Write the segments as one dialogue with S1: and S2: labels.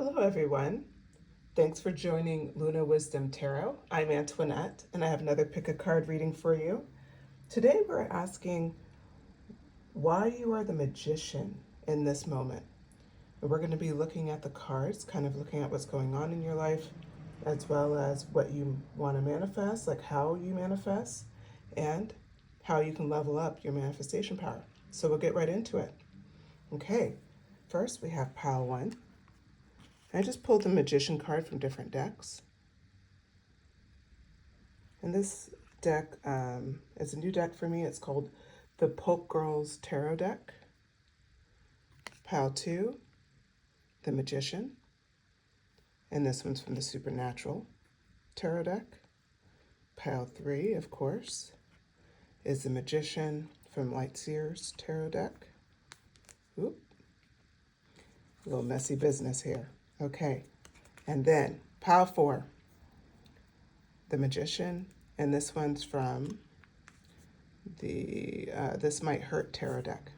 S1: Hello, everyone. Thanks for joining Luna Wisdom Tarot. I'm Antoinette, and I have another pick a card reading for you. Today, we're asking why you are the magician in this moment. And we're going to be looking at the cards, kind of looking at what's going on in your life, as well as what you want to manifest, like how you manifest, and how you can level up your manifestation power. So we'll get right into it. Okay, first we have pile one. I just pulled the Magician card from different decks. And this deck is a new deck for me. It's called the Pulp Girls Tarot deck. Pile 2, the Magician. And this one's from the Supernatural Tarot deck. Pile 3, of course, is the Magician from Seers Tarot deck. Oop. A little messy business here. Okay. And then pile 4, the Magician, and this one's from the This Might Hurt Tarot deck.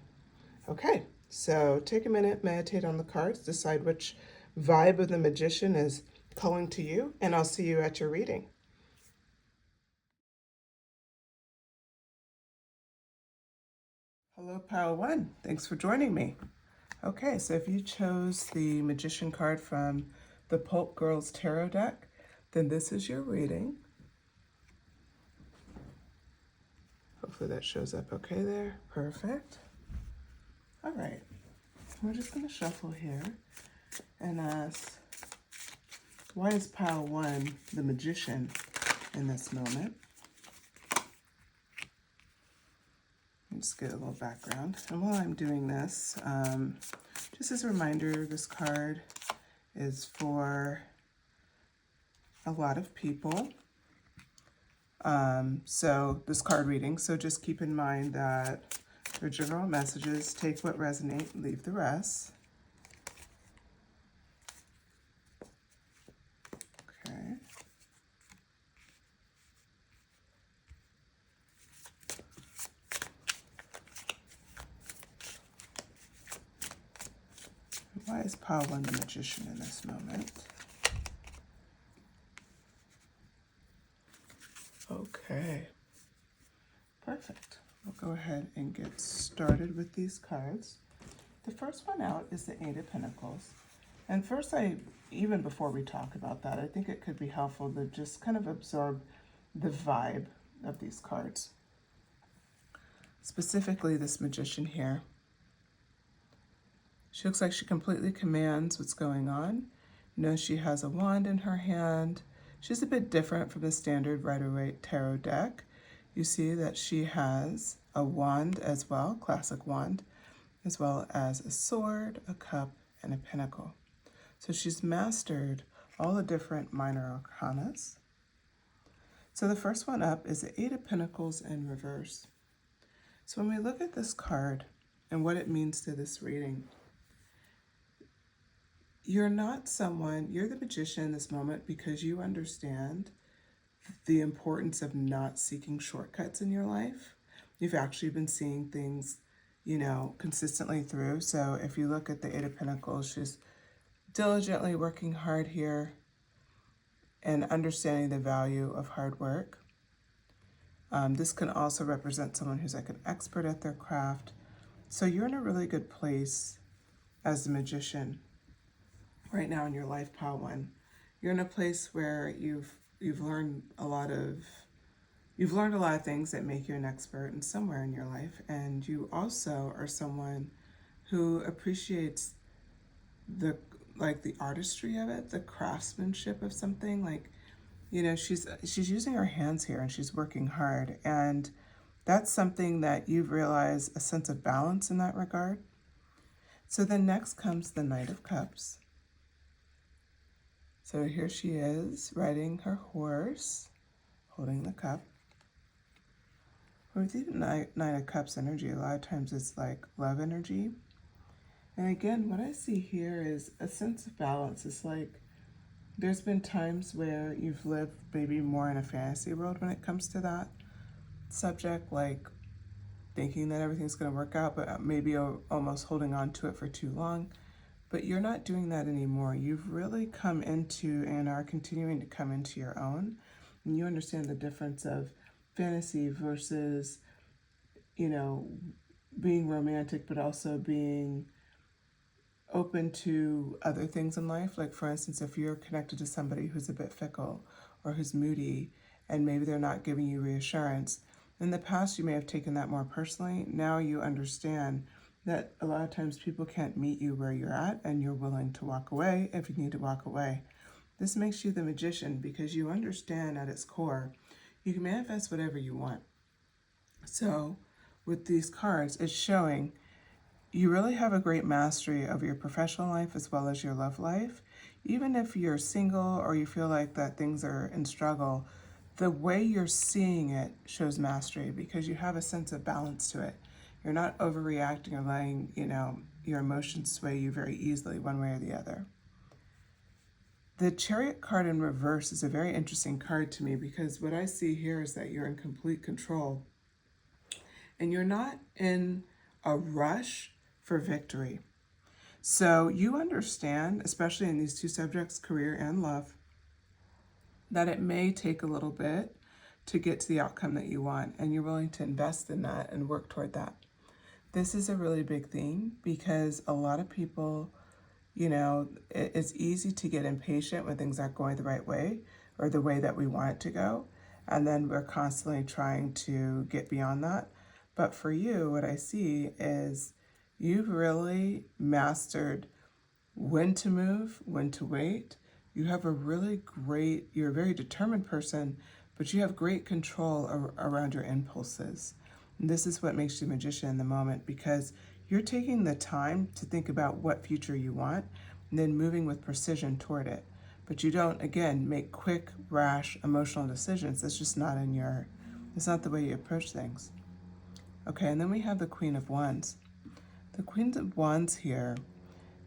S1: Okay, so take a minute, meditate on the cards, decide which vibe of the Magician is calling to you, and I'll see you at your reading. Hello, pile 1. Thanks for joining me. Okay, so if you chose the Magician card from the Pulp Girls Tarot deck, then this is your reading. Hopefully that shows up okay there. Perfect. All right. We're just going to shuffle here and ask, why is pile 1 the Magician in this moment? Just get a little background. And while I'm doing this, just as a reminder, this card is for a lot of people. So this card reading, so just keep in mind that they're general messages. Take what resonates, leave the rest. Okay. Why is pile 1 the Magician in this moment? Okay. Perfect. We'll go ahead and get started with these cards. The first one out is the Eight of Pentacles. And first, even before we talk about that, I think it could be helpful to just kind of absorb the vibe of these cards. Specifically, this Magician here. She looks like she completely commands what's going on. You know, she has a wand in her hand. She's a bit different from the standard Rider-Waite Tarot deck. You see that she has a wand as well, classic wand, as well as a sword, a cup, and a pentacle. So she's mastered all the different minor arcanas. So the first one up is the Eight of Pentacles in reverse. So when we look at this card and what it means to this reading, you're not someone, you're the Magician in this moment because you understand the importance of not seeking shortcuts in your life. You've actually been seeing things, you know, consistently through. So if you look at the Eight of Pentacles, she's diligently working hard here and understanding the value of hard work. This can also represent someone who's like an expert at their craft. So you're in a really good place as the Magician right now in your life, pile 1. You're in a place where you've learned a lot of things that make you an expert in somewhere in your life, and you also are someone who appreciates the artistry of it, the craftsmanship of something. Like, you know, she's using her hands here and she's working hard, and that's something that you've realized a sense of balance in that regard. So then next comes the Knight of Cups. So here she is riding her horse, holding the cup. With the Knight of Cups energy, a lot of times it's like love energy. And again, what I see here is a sense of balance. It's like there's been times where you've lived maybe more in a fantasy world when it comes to that subject, like thinking that everything's going to work out, but maybe almost holding on to it for too long. but you're not doing that anymore. You've really come into and are continuing to come into your own. And you understand the difference of fantasy versus, you know, being romantic, but also being open to other things in life. Like, for instance, if you're connected to somebody who's a bit fickle or who's moody and maybe they're not giving you reassurance, in the past you may have taken that more personally. Now you understand that a lot of times people can't meet you where you're at and you're willing to walk away if you need to walk away. This makes you the magician because you understand at its core you can manifest whatever you want. So with these cards, it's showing you really have a great mastery of your professional life as well as your love life. Even if you're single or you feel like that things are in struggle, the way you're seeing it shows mastery because you have a sense of balance to it. You're not overreacting or letting, your emotions sway you very easily one way or the other. The Chariot card in reverse is a very interesting card to me because what I see here is that you're in complete control and you're not in a rush for victory. So you understand, especially in these two subjects, career and love, that it may take a little bit to get to the outcome that you want, and you're willing to invest in that and work toward that. This is a really big theme because a lot of people, it's easy to get impatient when things aren't going the right way or the way that we want it to go. And then we're constantly trying to get beyond that. But for you, what I see is you've really mastered when to move, when to wait. You have you're a very determined person, but you have great control around your impulses. And this is what makes you a magician in the moment because you're taking the time to think about what future you want and then moving with precision toward it. But you don't, again, make quick, rash, emotional decisions. That's just it's not the way you approach things. Okay, and then we have the Queen of Wands. The Queen of Wands here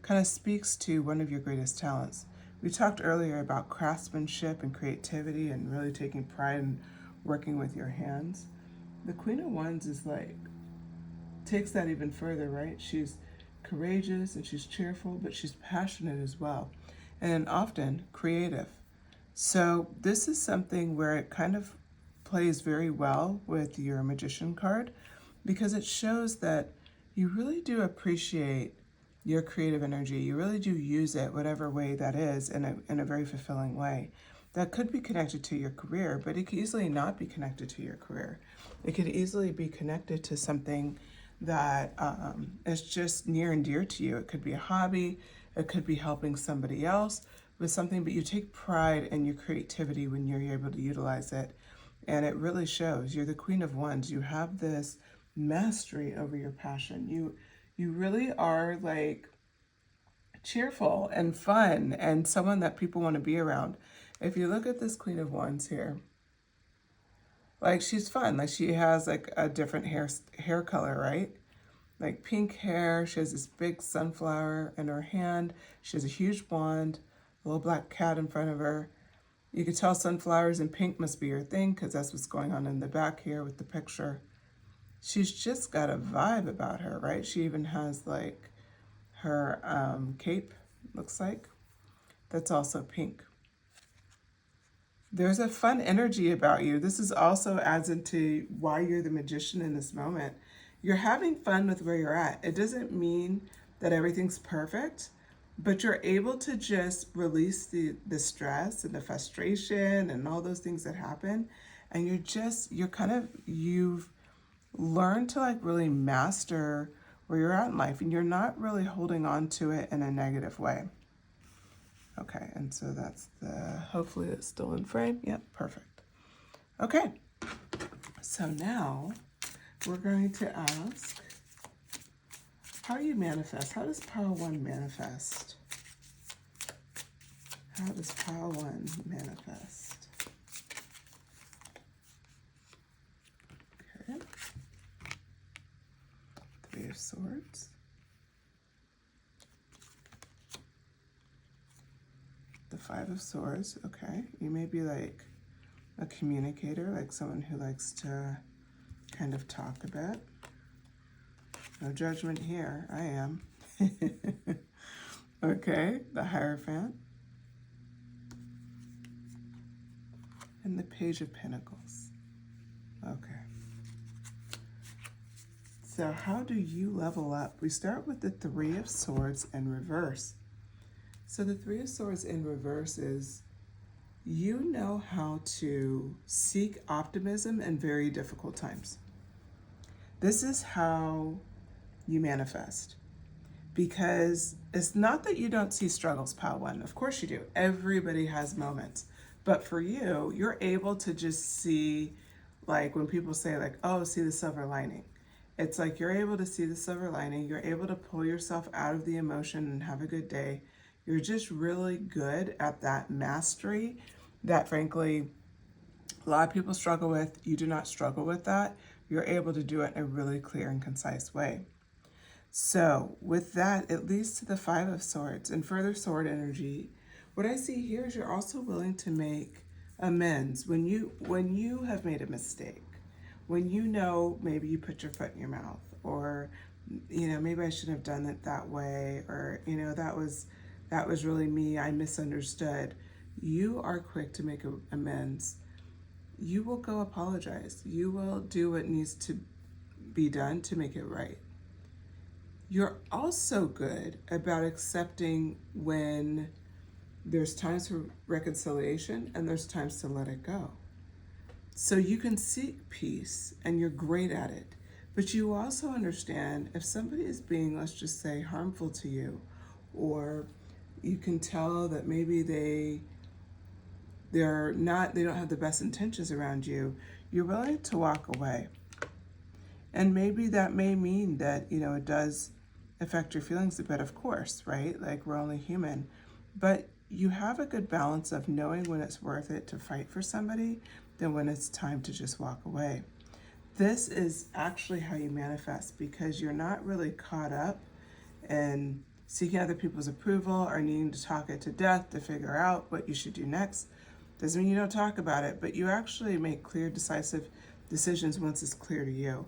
S1: kind of speaks to one of your greatest talents. We talked earlier about craftsmanship and creativity and really taking pride in working with your hands. The Queen of Wands is takes that even further, right? She's courageous and she's cheerful, but she's passionate as well, and often creative. So this is something where it kind of plays very well with your magician card because it shows that you really do appreciate your creative energy. You really do use it, whatever way that is, in a very fulfilling way. That could be connected to your career, but it could easily not be connected to your career. It could easily be connected to something that is just near and dear to you. It could be a hobby. It could be helping somebody else with something, but you take pride in your creativity when you're able to utilize it. And it really shows. You're the Queen of Wands. You have this mastery over your passion. You really are cheerful and fun and someone that people want to be around. If you look at this Queen of Wands here, she's fun. She has a different hair color, right? Pink hair. She has this big sunflower in her hand. She has a huge wand, a little black cat in front of her. You could tell sunflowers and pink must be your thing because that's what's going on in the back here with the picture. She's just got a vibe about her, right? She even has her cape, looks like. That's also pink. There's a fun energy about you. This is also adds into why you're the magician in this moment. You're having fun with where you're at. It doesn't mean that everything's perfect, but you're able to just release the stress and the frustration and all those things that happen. And you've learned to really master where you're at in life, and you're not really holding on to it in a negative way. Okay, and so that's hopefully it's still in frame. Yep, perfect. Okay, so now we're going to ask, how do you manifest? How does Pile 1 manifest? How does Pile 1 manifest? Okay. 3 of Swords. The 5 of Swords, okay. You may be a communicator, someone who likes to kind of talk a bit. No judgment here, I am. Okay, the Hierophant. And the Page of Pentacles. Okay. So how do you level up? We start with the Three of Swords in reverse. So the Three of Swords in reverse is you know how to seek optimism in very difficult times. This is how you manifest. Because it's not that you don't see struggles, pile one. Of course you do. Everybody has moments. But for you, you're able to just see, like when people say like, oh, see the silver lining. It's like you're able to see the silver lining. You're able to pull yourself out of the emotion and have a good day. You're just really good at that mastery that frankly, a lot of people struggle with. You do not struggle with that. You're able to do it in a really clear and concise way. So with that, it leads to the Five of Swords and further sword energy. What I see here is you're also willing to make amends when you have made a mistake. When you know maybe you put your foot in your mouth, or maybe I shouldn't have done it that way, or that was really me, I misunderstood. You are quick to make amends. You will go apologize. You will do what needs to be done to make it right. You're also good about accepting when there's times for reconciliation and there's times to let it go. So you can seek peace and you're great at it. But you also understand if somebody is being, let's just say, harmful to you, or you can tell that maybe they don't have the best intentions around you, you're willing to walk away. And maybe that may mean that, it does affect your feelings a bit, of course, right? Like we're only human. But you have a good balance of knowing when it's worth it to fight for somebody than when it's time to just walk away. This is actually how you manifest because you're not really caught up in seeking other people's approval or needing to talk it to death to figure out what you should do next. Doesn't mean you don't talk about it, but you actually make clear, decisive decisions once it's clear to you.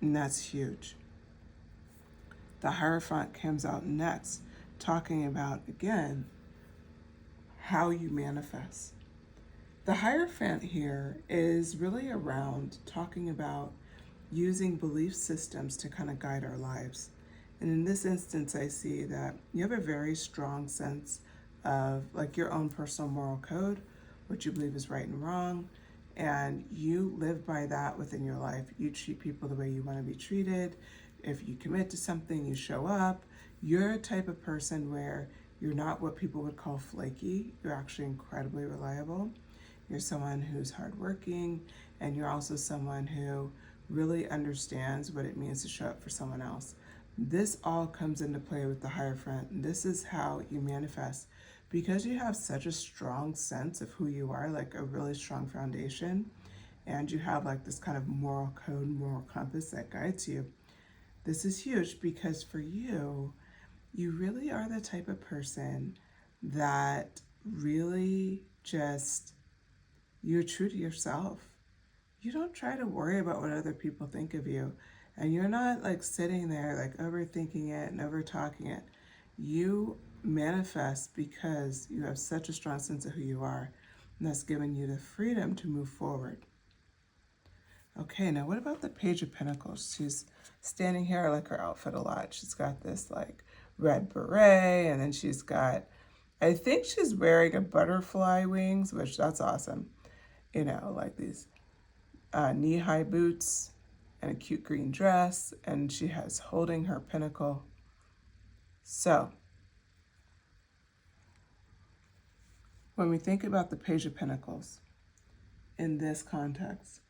S1: And that's huge. The Hierophant comes out next, talking about, again, how you manifest. The Hierophant here is really around talking about using belief systems to kind of guide our lives. And in this instance, I see that you have a very strong sense of like your own personal moral code, what you believe is right and wrong, and you live by that within your life. You treat people the way you want to be treated. If you commit to something, you show up. You're a type of person where you're not what people would call flaky. You're actually incredibly reliable. You're someone who's hardworking, and you're also someone who really understands what it means to show up for someone else. This all comes into play with the Hierophant. This is how you manifest. Because you have such a strong sense of who you are, like a really strong foundation, and you have like this kind of moral code, moral compass that guides you. This is huge because for you, you really are the type of person that really just, you're true to yourself. You don't try to worry about what other people think of you. And you're not like sitting there like overthinking it and over talking it. You manifest because you have such a strong sense of who you are. And that's given you the freedom to move forward. Okay, now what about the Page of Pentacles? She's standing here. I like her outfit a lot. She's got this like red beret, and then she's got, I think she's wearing a butterfly wings, which that's awesome. Like these knee-high boots and a cute green dress, and she has holding her pentacle. So, when we think about the Page of Pentacles in this context,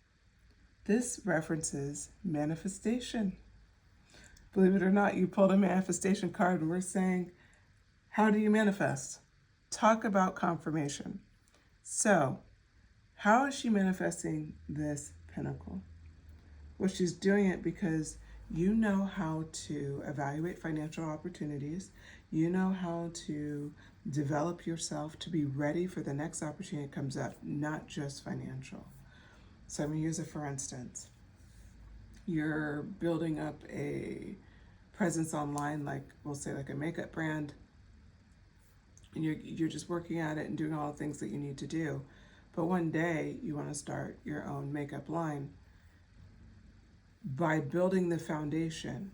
S1: this references manifestation. Believe it or not, you pulled a manifestation card and we're saying, how do you manifest? Talk about confirmation. So, how is she manifesting this pentacle? Well, she's doing it because you know how to evaluate financial opportunities. You know how to develop yourself to be ready for the next opportunity that comes up, not just financial. So I'm going to use it for instance. You're building up a presence online, like we'll say like a makeup brand, and you're just working at it and doing all the things that you need to do. But one day you want to start your own makeup line. By building the foundation,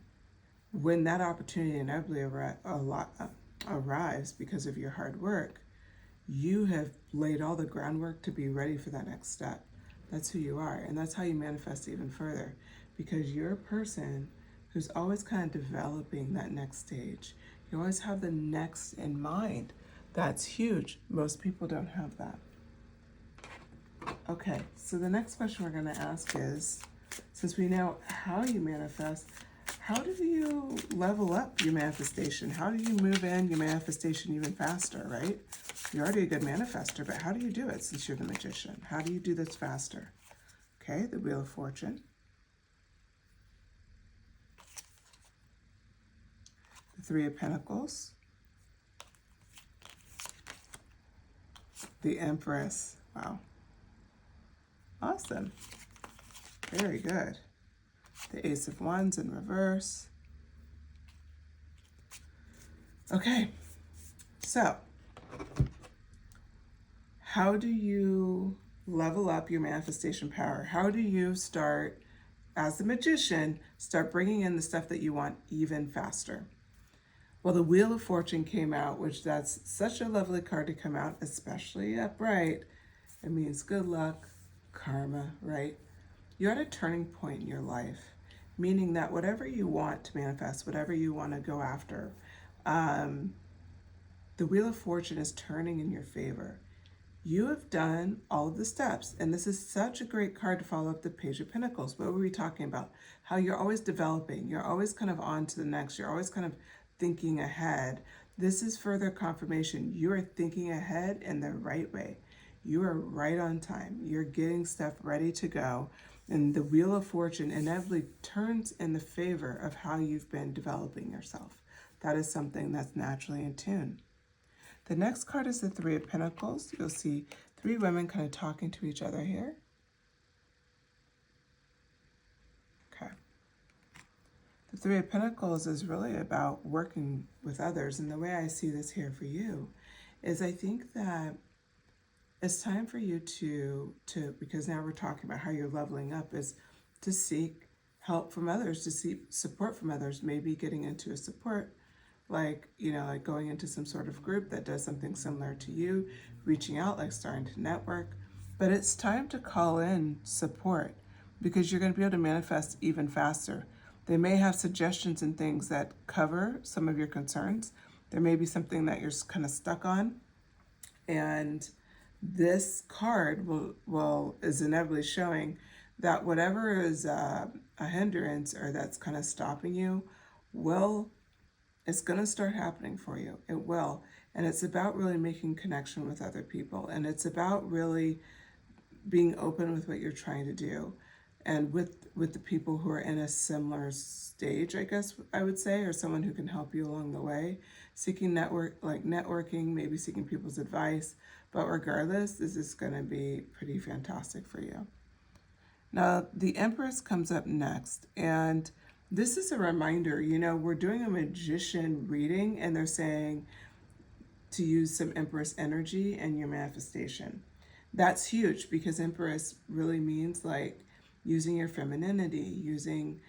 S1: when that opportunity inevitably arrives because of your hard work, you have laid all the groundwork to be ready for that next step. That's who you are, and that's how you manifest even further, because you're a person who's always kind of developing that next stage. You always have the next in mind. That's huge. Most people don't have that. Okay, so the next question we're going to ask is, since we know how you manifest, how do you level up your manifestation? How do you move in your manifestation even faster, right? You're already a good manifester, but how do you do it since you're the magician? How do you do this faster? Okay, the Wheel of Fortune. The Three of Pentacles. The Empress. Wow. Awesome. Very good. The Ace of Wands in reverse. Okay, so how do you level up your manifestation power? How do you start, as the magician, start bringing in the stuff that you want even faster? Well, the Wheel of Fortune came out, which that's such a lovely card to come out, especially upright. It means good luck, karma, right? You're at a turning point in your life, meaning that whatever you want to manifest, whatever you want to go after, the Wheel of Fortune is turning in your favor. You have done all of the steps, and this is such a great card to follow up the Page of Pentacles. What were we talking about? How you're always developing. You're always kind of on to the next. You're always kind of thinking ahead. This is further confirmation. You are thinking ahead in the right way. You are right on time. You're getting stuff ready to go. And the Wheel of Fortune inevitably turns in the favor of how you've been developing yourself. That is something that's naturally in tune. The next card is the Three of Pentacles. You'll see three women kind of talking to each other here. Okay. The Three of Pentacles is really about working with others. And the way I see this here for you is I think that it's time for you to because now we're talking about how you're leveling up, is to seek help from others, to seek support from others, maybe getting into a support, like going into some sort of group that does something similar to you, reaching out, like starting to network. But it's time to call in support, because you're going to be able to manifest even faster. They may have suggestions and things that cover some of your concerns. There may be something that you're kind of stuck on, and this card is inevitably showing that whatever is a hindrance or that's kind of stopping you, it's going to start happening for you. It will. And it's about really making connection with other people. And it's about really being open with what you're trying to do. And with the people who are in a similar stage, I guess I would say, or someone who can help you along the way. Seeking networking, maybe seeking people's advice. But regardless, this is going to be pretty fantastic for you. Now, the Empress comes up next, and this is a reminder, we're doing a magician reading, and they're saying to use some Empress energy in your manifestation. That's huge, because Empress really means like using your femininity, using,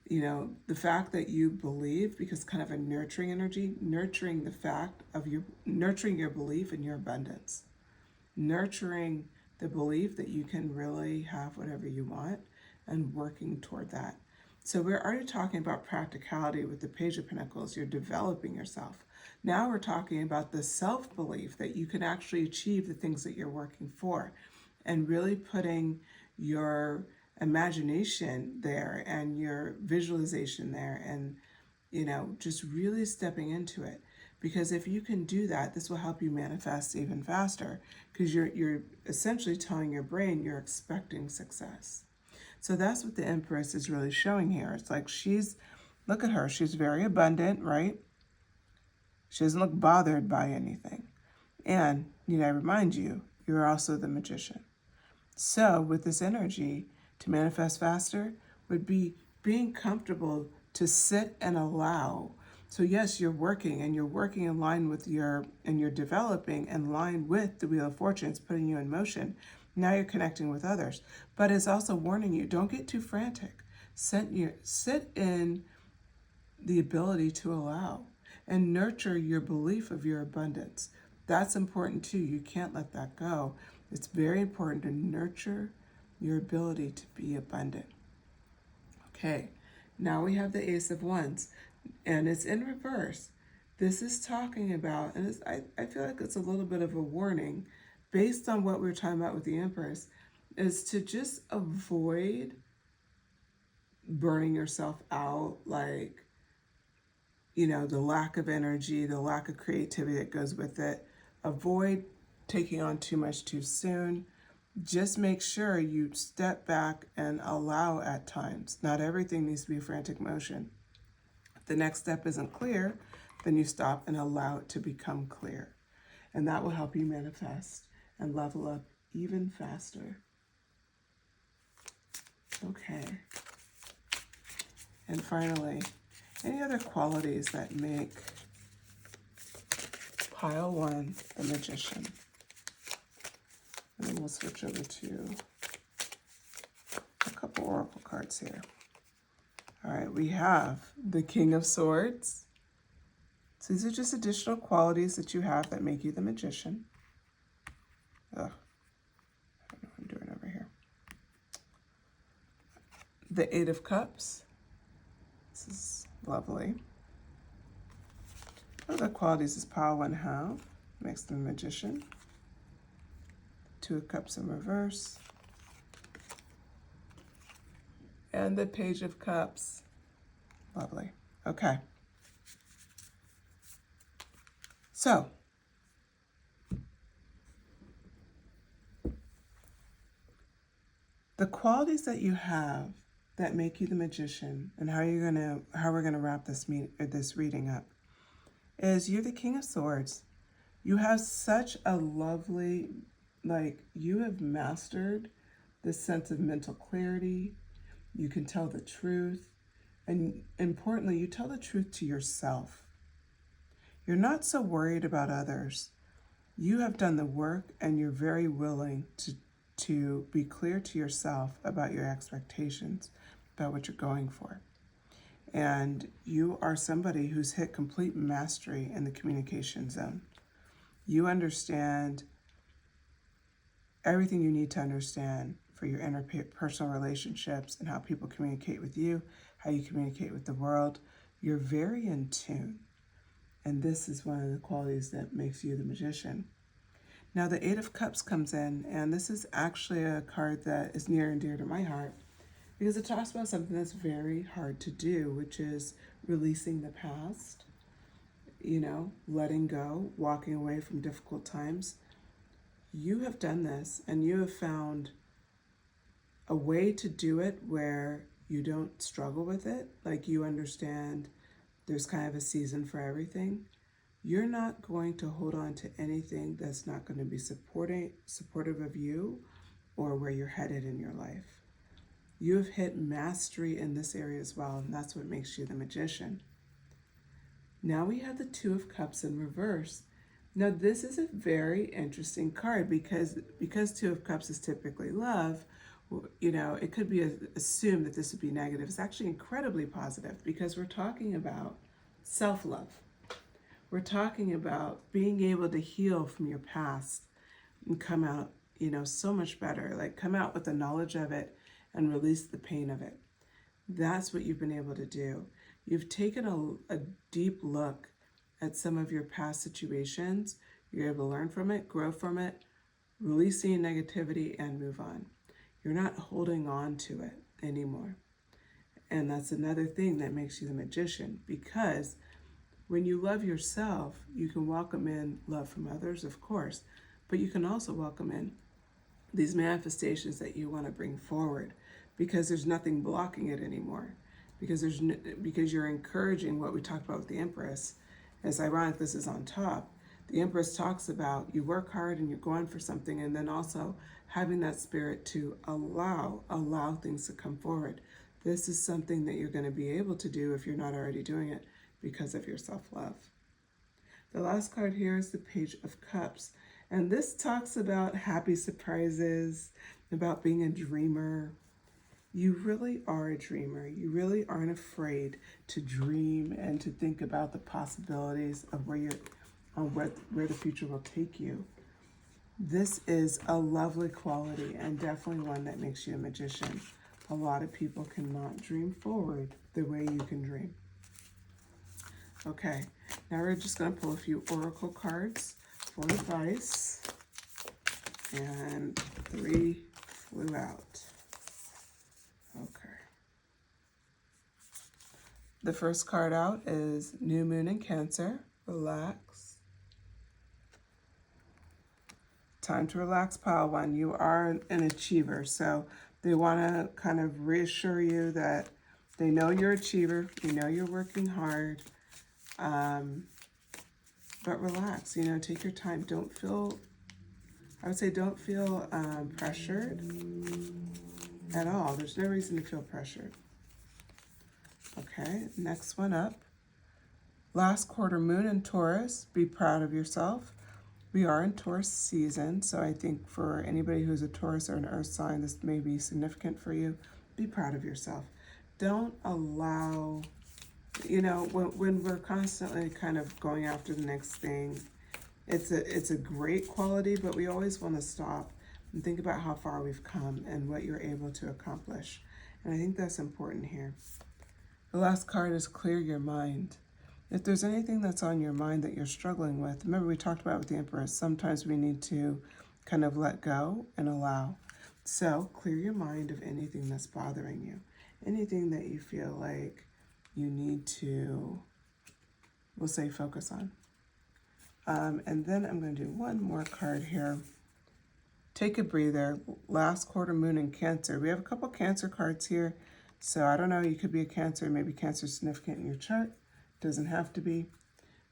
S1: the fact that you believe, because kind of a nurturing energy, nurturing the fact of nurturing your belief in your abundance, nurturing the belief that you can really have whatever you want, and working toward that. So we're already talking about practicality with the Page of Pentacles. You're developing yourself. Now we're talking about the self-belief that you can actually achieve the things that you're working for, and really putting your imagination there and your visualization there, and just really stepping into it. Because if you can do that, this will help you manifest even faster, because you're essentially telling your brain you're expecting success. So that's what the Empress is really showing here. It's like look at her, she's very abundant, right? She doesn't look bothered by anything. And, I remind you, you're also the magician. So with this energy, to manifest faster would be being comfortable to sit and allow. So yes, you're working, and you're working in line with and you're developing in line with the Wheel of Fortune. It's putting you in motion. Now you're connecting with others. But it's also warning you, don't get too frantic. Sit in the ability to allow and nurture your belief of your abundance. That's important too. You can't let that go. It's very important to nurture your ability to be abundant. Okay, now we have the Ace of Wands, and it's in reverse. This is talking about, and I feel like it's a little bit of a warning based on what we were talking about with the Empress, is to just avoid burning yourself out, like, the lack of energy, the lack of creativity that goes with it. Avoid taking on too much too soon. Just make sure you step back and allow at times. Not everything needs to be frantic motion. If the next step isn't clear, then you stop and allow it to become clear. And that will help you manifest and level up even faster. Okay. And finally, any other qualities that make pile 1 the Magician? And then we'll switch over to a couple oracle cards here. All right, we have the King of Swords. So these are just additional qualities that you have that make you the Magician. Ugh, I don't know what I'm doing over here. The Eight of Cups. This is lovely. Other qualities does pile 1 have? Makes them a Magician. Two of Cups in reverse. And the Page of Cups. Lovely. Okay. So, the qualities that you have that make you the Magician, and how we're gonna wrap this reading up, is you're the King of Swords. You have such a lovely, you have mastered this sense of mental clarity. You can tell the truth. And importantly, you tell the truth to yourself. You're not so worried about others. You have done the work, and you're very willing to be clear to yourself about your expectations, about what you're going for. And you are somebody who's hit complete mastery in the communication zone. You understand everything you need to understand for your interpersonal relationships and how people communicate with you, how you communicate with the world. You're very in tune. And this is one of the qualities that makes you the Magician. Now the Eight of Cups comes in, and this is actually a card that is near and dear to my heart because it talks about something that's very hard to do, which is releasing the past, letting go, walking away from difficult times. You have done this, and you have found a way to do it where you don't struggle with it. Like, you understand there's kind of a season for everything. You're not going to hold on to anything that's not going to be supportive of you or where you're headed in your life. You have hit mastery in this area as well, and that's what makes you the Magician. Now we have the Two of Cups in reverse. Now this is a very interesting card because Two of Cups is typically love. It could be assumed that this would be negative. It's actually incredibly positive because we're talking about self-love. We're talking about being able to heal from your past and come out, so much better. Like, come out with the knowledge of it and release the pain of it. That's what you've been able to do. You've taken a deep look at some of your past situations. You're able to learn from it, grow from it, release the negativity, and move on. You're not holding on to it anymore. And that's another thing that makes you the Magician, because when you love yourself, you can welcome in love from others, of course, but you can also welcome in these manifestations that you want to bring forward, because there's nothing blocking it anymore. Because you're encouraging what we talked about with the Empress. It's ironic this is on top. The Empress talks about you work hard and you're going for something, and then also having that spirit to allow things to come forward. This is something that you're going to be able to do if you're not already doing it, because of your self-love. The last card here is the Page of Cups. And this talks about happy surprises, about being a dreamer. You really are a dreamer. You really aren't afraid to dream and to think about the possibilities of where the future will take you. This is a lovely quality and definitely one that makes you a magician. A lot of people cannot dream forward the way you can dream. Okay, now we're just going to pull a few oracle cards for advice. And 3 flew out. Okay. The first card out is New Moon in Cancer. Relax. Time to relax, pile one. You are an achiever, so they want to kind of reassure you that they know you're an achiever, they know you're working hard, but relax, take your time. Don't feel pressured at all. There's no reason to feel pressured. Okay, next one up. Last quarter moon in Taurus. Be proud of yourself. We are in Taurus season, so I think for anybody who's a Taurus or an earth sign, this may be significant for you. Be proud of yourself. Don't allow, when we're constantly kind of going after the next thing, it's a great quality, but we always want to stop and think about how far we've come and what you're able to accomplish. And I think that's important here. The last card is Clear Your Mind. If there's anything that's on your mind that you're struggling with, remember we talked about with the Empress, sometimes we need to kind of let go and allow. So clear your mind of anything that's bothering you, anything that you feel like you need to, we'll say, focus on. And then I'm going to do one more card here. Take a breather. Last quarter moon in Cancer. We have a couple Cancer cards here. So I don't know, you could be a Cancer, maybe Cancer is significant in your chart. Doesn't have to be.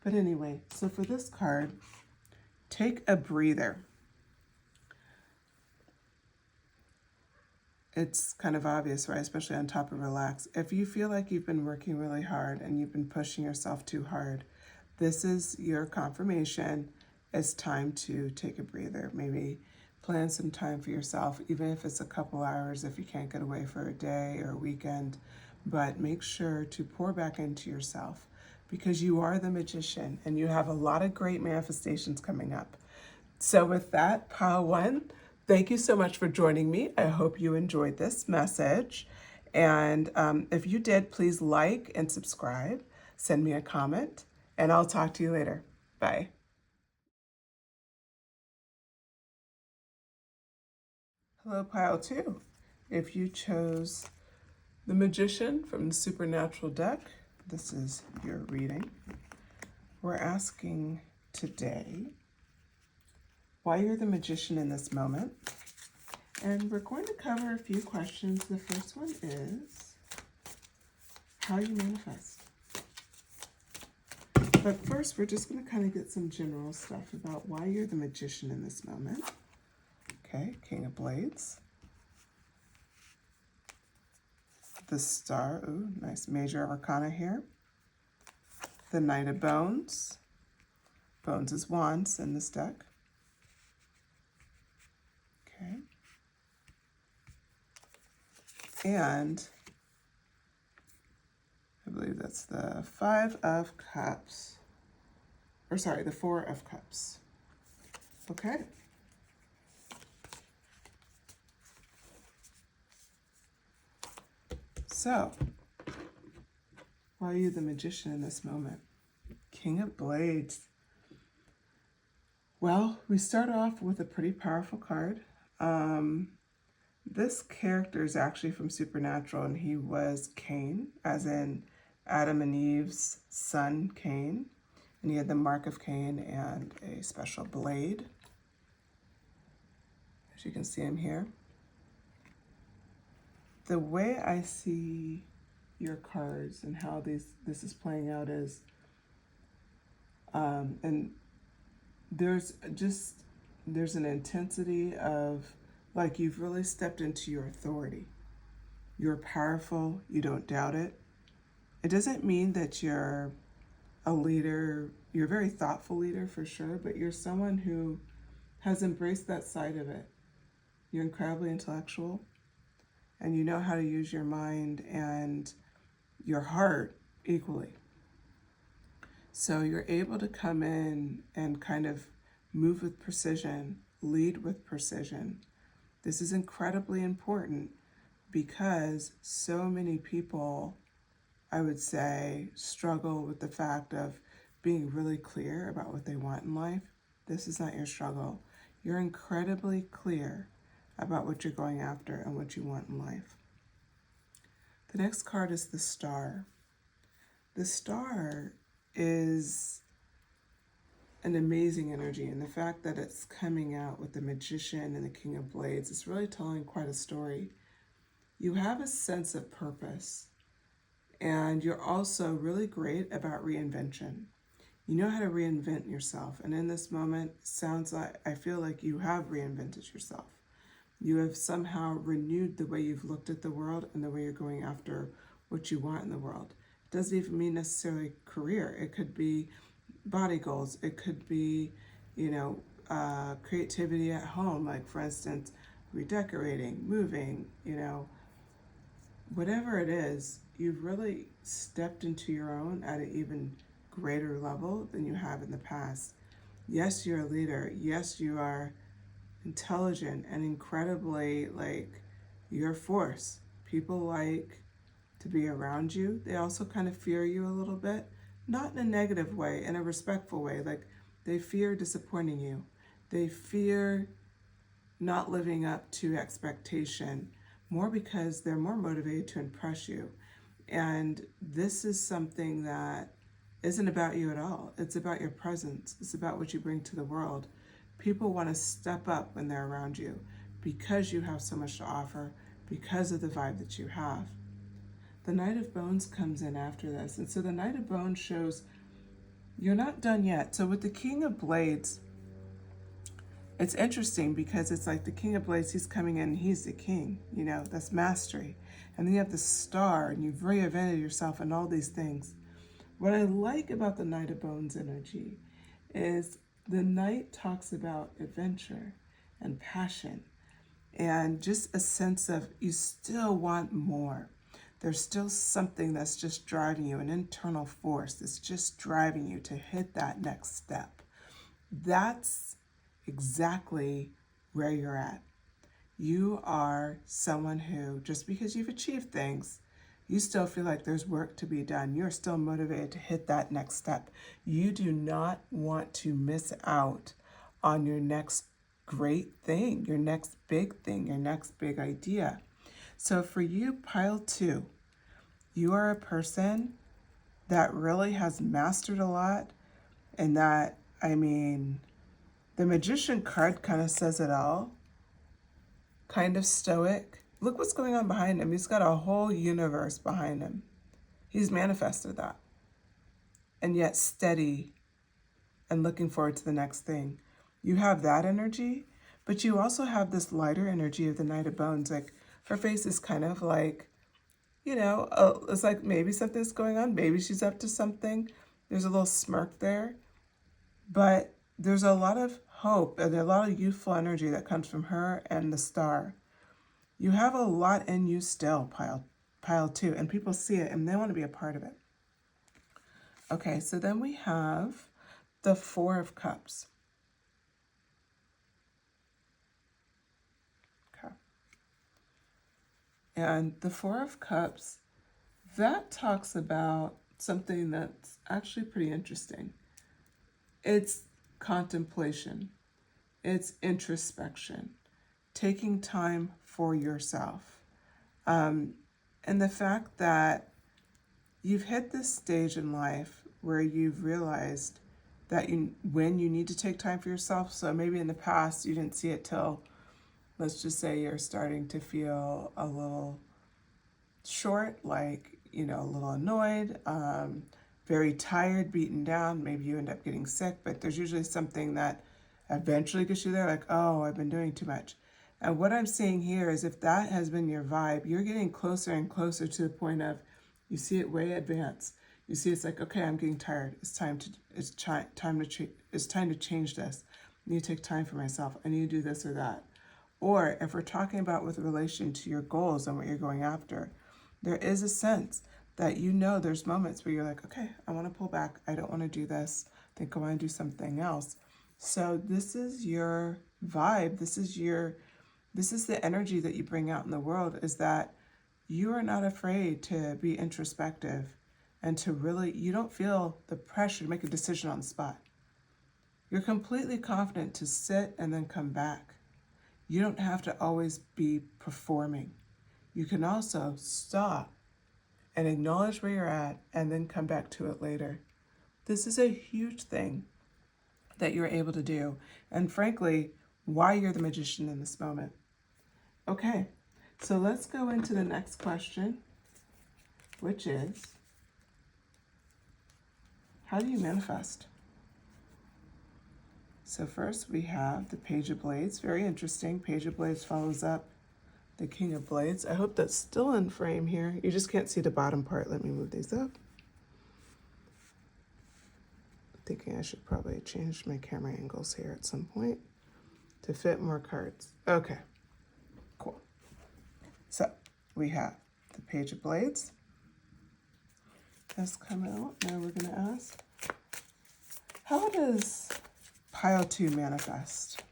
S1: But anyway, so for this card, take a breather. It's kind of obvious, right? Especially on top of relax. If you feel like you've been working really hard and you've been pushing yourself too hard, this is your confirmation. It's time to take a breather. Maybe plan some time for yourself, even if it's a couple hours, if you can't get away for a day or a weekend. But make sure to pour back into yourself, because you are the magician and you have a lot of great manifestations coming up. So with that, pile one, thank you so much for joining me. I hope you enjoyed this message. And if you did, please like and subscribe. Send me a comment, and I'll talk to you later. Bye. Hello, pile two. If you chose the Magician from the Supernatural deck, this is your reading. We're asking today why you're the magician in this moment. And we're going to cover a few questions. The first one is how you manifest. But first, we're just going to kind of get some general stuff about why you're the magician in this moment. Okay, King of Blades. The Star, ooh, nice Major Arcana here. The Knight of Bones. Bones is wands in this deck. Okay. And I believe that's the Five of Cups. Or sorry, the Four of Cups. Okay. So, why are you the magician in this moment? King of Blades. Well, we start off with a pretty powerful card. This character is actually from Supernatural, and he was Cain, as in Adam and Eve's son, Cain. And he had the mark of Cain and a special blade. As you can see him here. The way I see your cards and how this is playing out is, and there's an intensity of, like, you've really stepped into your authority. You're powerful, you don't doubt it. It doesn't mean that you're a leader. You're a very thoughtful leader for sure, but you're someone who has embraced that side of it. You're incredibly intellectual, and you know how to use your mind and your heart equally. So you're able to come in and kind of move with precision, lead with precision. This is incredibly important because so many people, I would say, struggle with the fact of being really clear about what they want in life. This is not your struggle. You're incredibly clear about what you're going after and what you want in life. The next card is the Star. The Star is an amazing energy, and the fact that it's coming out with the Magician and the King of Blades is really telling quite a story. You have a sense of purpose, and you're also really great about reinvention. You know how to reinvent yourself, and in this moment, sounds like I feel like you have reinvented yourself. You have somehow renewed the way you've looked at the world and the way you're going after what you want in the world. It doesn't even mean necessarily career. It could be body goals. It could be, creativity at home, like for instance, redecorating, moving, whatever it is, you've really stepped into your own at an even greater level than you have in the past. Yes, you're a leader. Yes, you are intelligent and incredibly you're a force. People like to be around you. They also kind of fear you a little bit, not in a negative way, in a respectful way. Like they fear disappointing you. They fear not living up to expectation, more because they're more motivated to impress you. And this is something that isn't about you at all. It's about your presence. It's about what you bring to the world. People want to step up when they're around you because you have so much to offer, because of the vibe that you have. The Knight of Bones comes in after this. And so the Knight of Bones shows you're not done yet. So with the King of Blades, it's interesting because it's like the King of Blades, he's coming in, he's the king, that's mastery. And then you have the Star, and you've reinvented yourself and all these things. What I like about the Knight of Bones energy is the Knight talks about adventure and passion and just a sense of you still want more. There's still something that's just driving you, an internal force that's just driving you to hit that next step. That's exactly where you're at. You are someone who, just because you've achieved things, you still feel like there's work to be done. You're still motivated to hit that next step. You do not want to miss out on your next great thing, your next big thing, your next big idea. So for you, pile 2, you are a person that really has mastered a lot, and that, the Magician card kind of says it all. Kind of stoic. Look what's going on behind him. He's got a whole universe behind him. He's manifested that. And yet steady and looking forward to the next thing. You have that energy, but you also have this lighter energy of the Knight of Bones. Like her face is kind of like, it's like maybe something's going on. Maybe she's up to something. There's a little smirk there. But there's a lot of hope and a lot of youthful energy that comes from her and the Star. You have a lot in you still, pile 2, and people see it and they want to be a part of it. Okay, so then we have the 4 of Cups. Okay. And the 4 of Cups, that talks about something that's actually pretty interesting. It's contemplation. It's introspection. Taking time for yourself. And the fact that you've hit this stage in life where you've realized that when you need to take time for yourself. So maybe in the past you didn't see it till, let's just say you're starting to feel a little short, like, a little annoyed, very tired, beaten down. Maybe you end up getting sick, but there's usually something that eventually gets you there, like, oh, I've been doing too much. And what I'm seeing here is if that has been your vibe, you're getting closer and closer to the point of you see it way advanced. You see, it's like, okay, I'm getting tired. It's time to change this. I need to take time for myself. I need to do this or that. Or if we're talking about with relation to your goals and what you're going after, there is a sense that there's moments where you're like, okay, I want to pull back. I don't want to do this. I think I want to do something else. So this is your vibe. This is the energy that you bring out in the world, is that you are not afraid to be introspective and to really, you don't feel the pressure to make a decision on the spot. You're completely confident to sit and then come back. You don't have to always be performing. You can also stop and acknowledge where you're at and then come back to it later. This is a huge thing that you're able to do, and frankly, why you're the magician in this moment. Okay, so let's go into the next question, which is, how do you manifest? So first we have the Page of Blades. Very interesting. Page of Blades follows up the King of Blades. I hope that's still in frame here. You just can't see the bottom part. Let me move these up. Thinking I should probably change my camera angles here at some point to fit more cards. Okay, cool. So we have the Page of Blades has come out. Now we're going to ask, how does pile 2 manifest?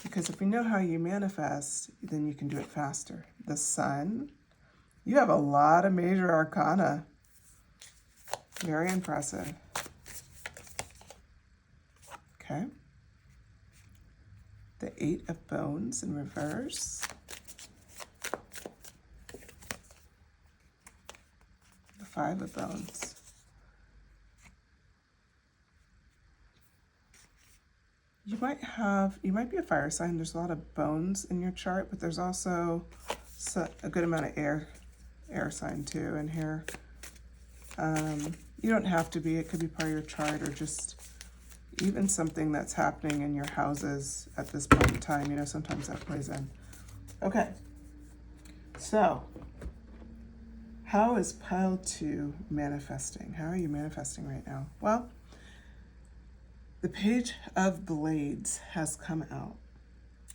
S1: Because if we know how you manifest, then you can do it faster. The Sun, you have a lot of major arcana. Very impressive. Okay. The 8 of Bones in reverse. The 5 of Bones. You might be a fire sign. There's a lot of bones in your chart, but there's also a good amount of air sign too in here. You don't have to be. It could be part of your chart, or just even something that's happening in your houses at this point in time. Sometimes that plays in. Okay. So, how is pile 2 manifesting? How are you manifesting right now? Well, the Page of Blades has come out.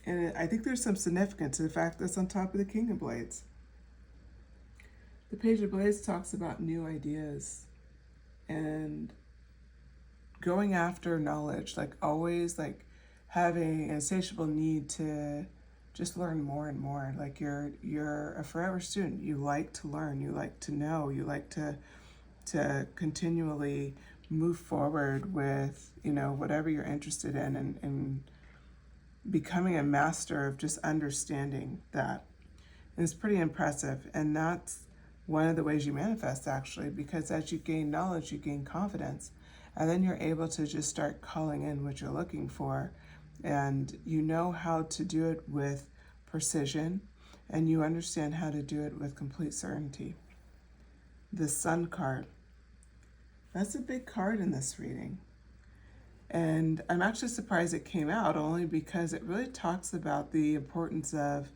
S1: And I think there's some significance to the fact that it's on top of the King of Blades. The Page of Blades talks about new ideas and going after knowledge, like always, like having an insatiable need to just learn more and more. Like you're a forever student. You like to learn, you like to know, you like to continually move forward with, whatever you're interested in, and becoming a master of just understanding that. And it's pretty impressive. And that's one of the ways you manifest, actually, because as you gain knowledge, you gain confidence. And then you're able to just start calling in what you're looking for. And you know how to do it with precision, and you understand how to do it with complete certainty. The Sun card. That's a big card in this reading. And I'm actually surprised it came out, only because it really talks about the importance of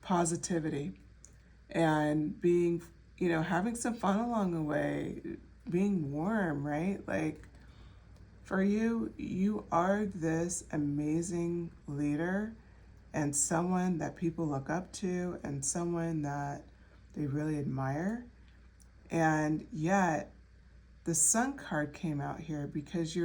S1: positivity and being, having some fun along the way, being warm, right? Like, for you, you are this amazing leader and someone that people look up to and someone that they really admire. And yet, the Sun card came out here because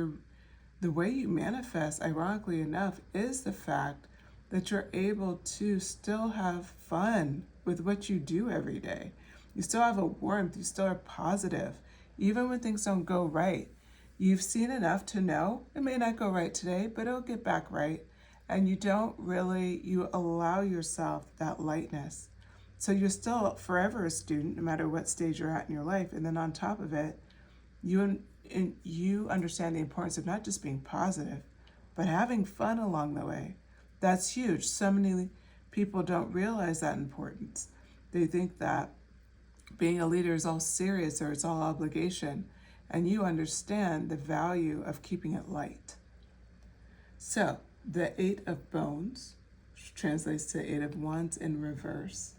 S1: the way you manifest, ironically enough, is the fact that you're able to still have fun with what you do every day. You still have a warmth, you still are positive, even when things don't go right. You've seen enough to know it may not go right today, but it'll get back right. And you allow yourself that lightness. So you're still forever a student, no matter what stage you're at in your life. And then on top of it, you understand the importance of not just being positive, but having fun along the way. That's huge. So many people don't realize that importance. They think that being a leader is all serious or it's all obligation, and you understand the value of keeping it light. So the 8 of Bones, which translates to 8 of Wands in reverse.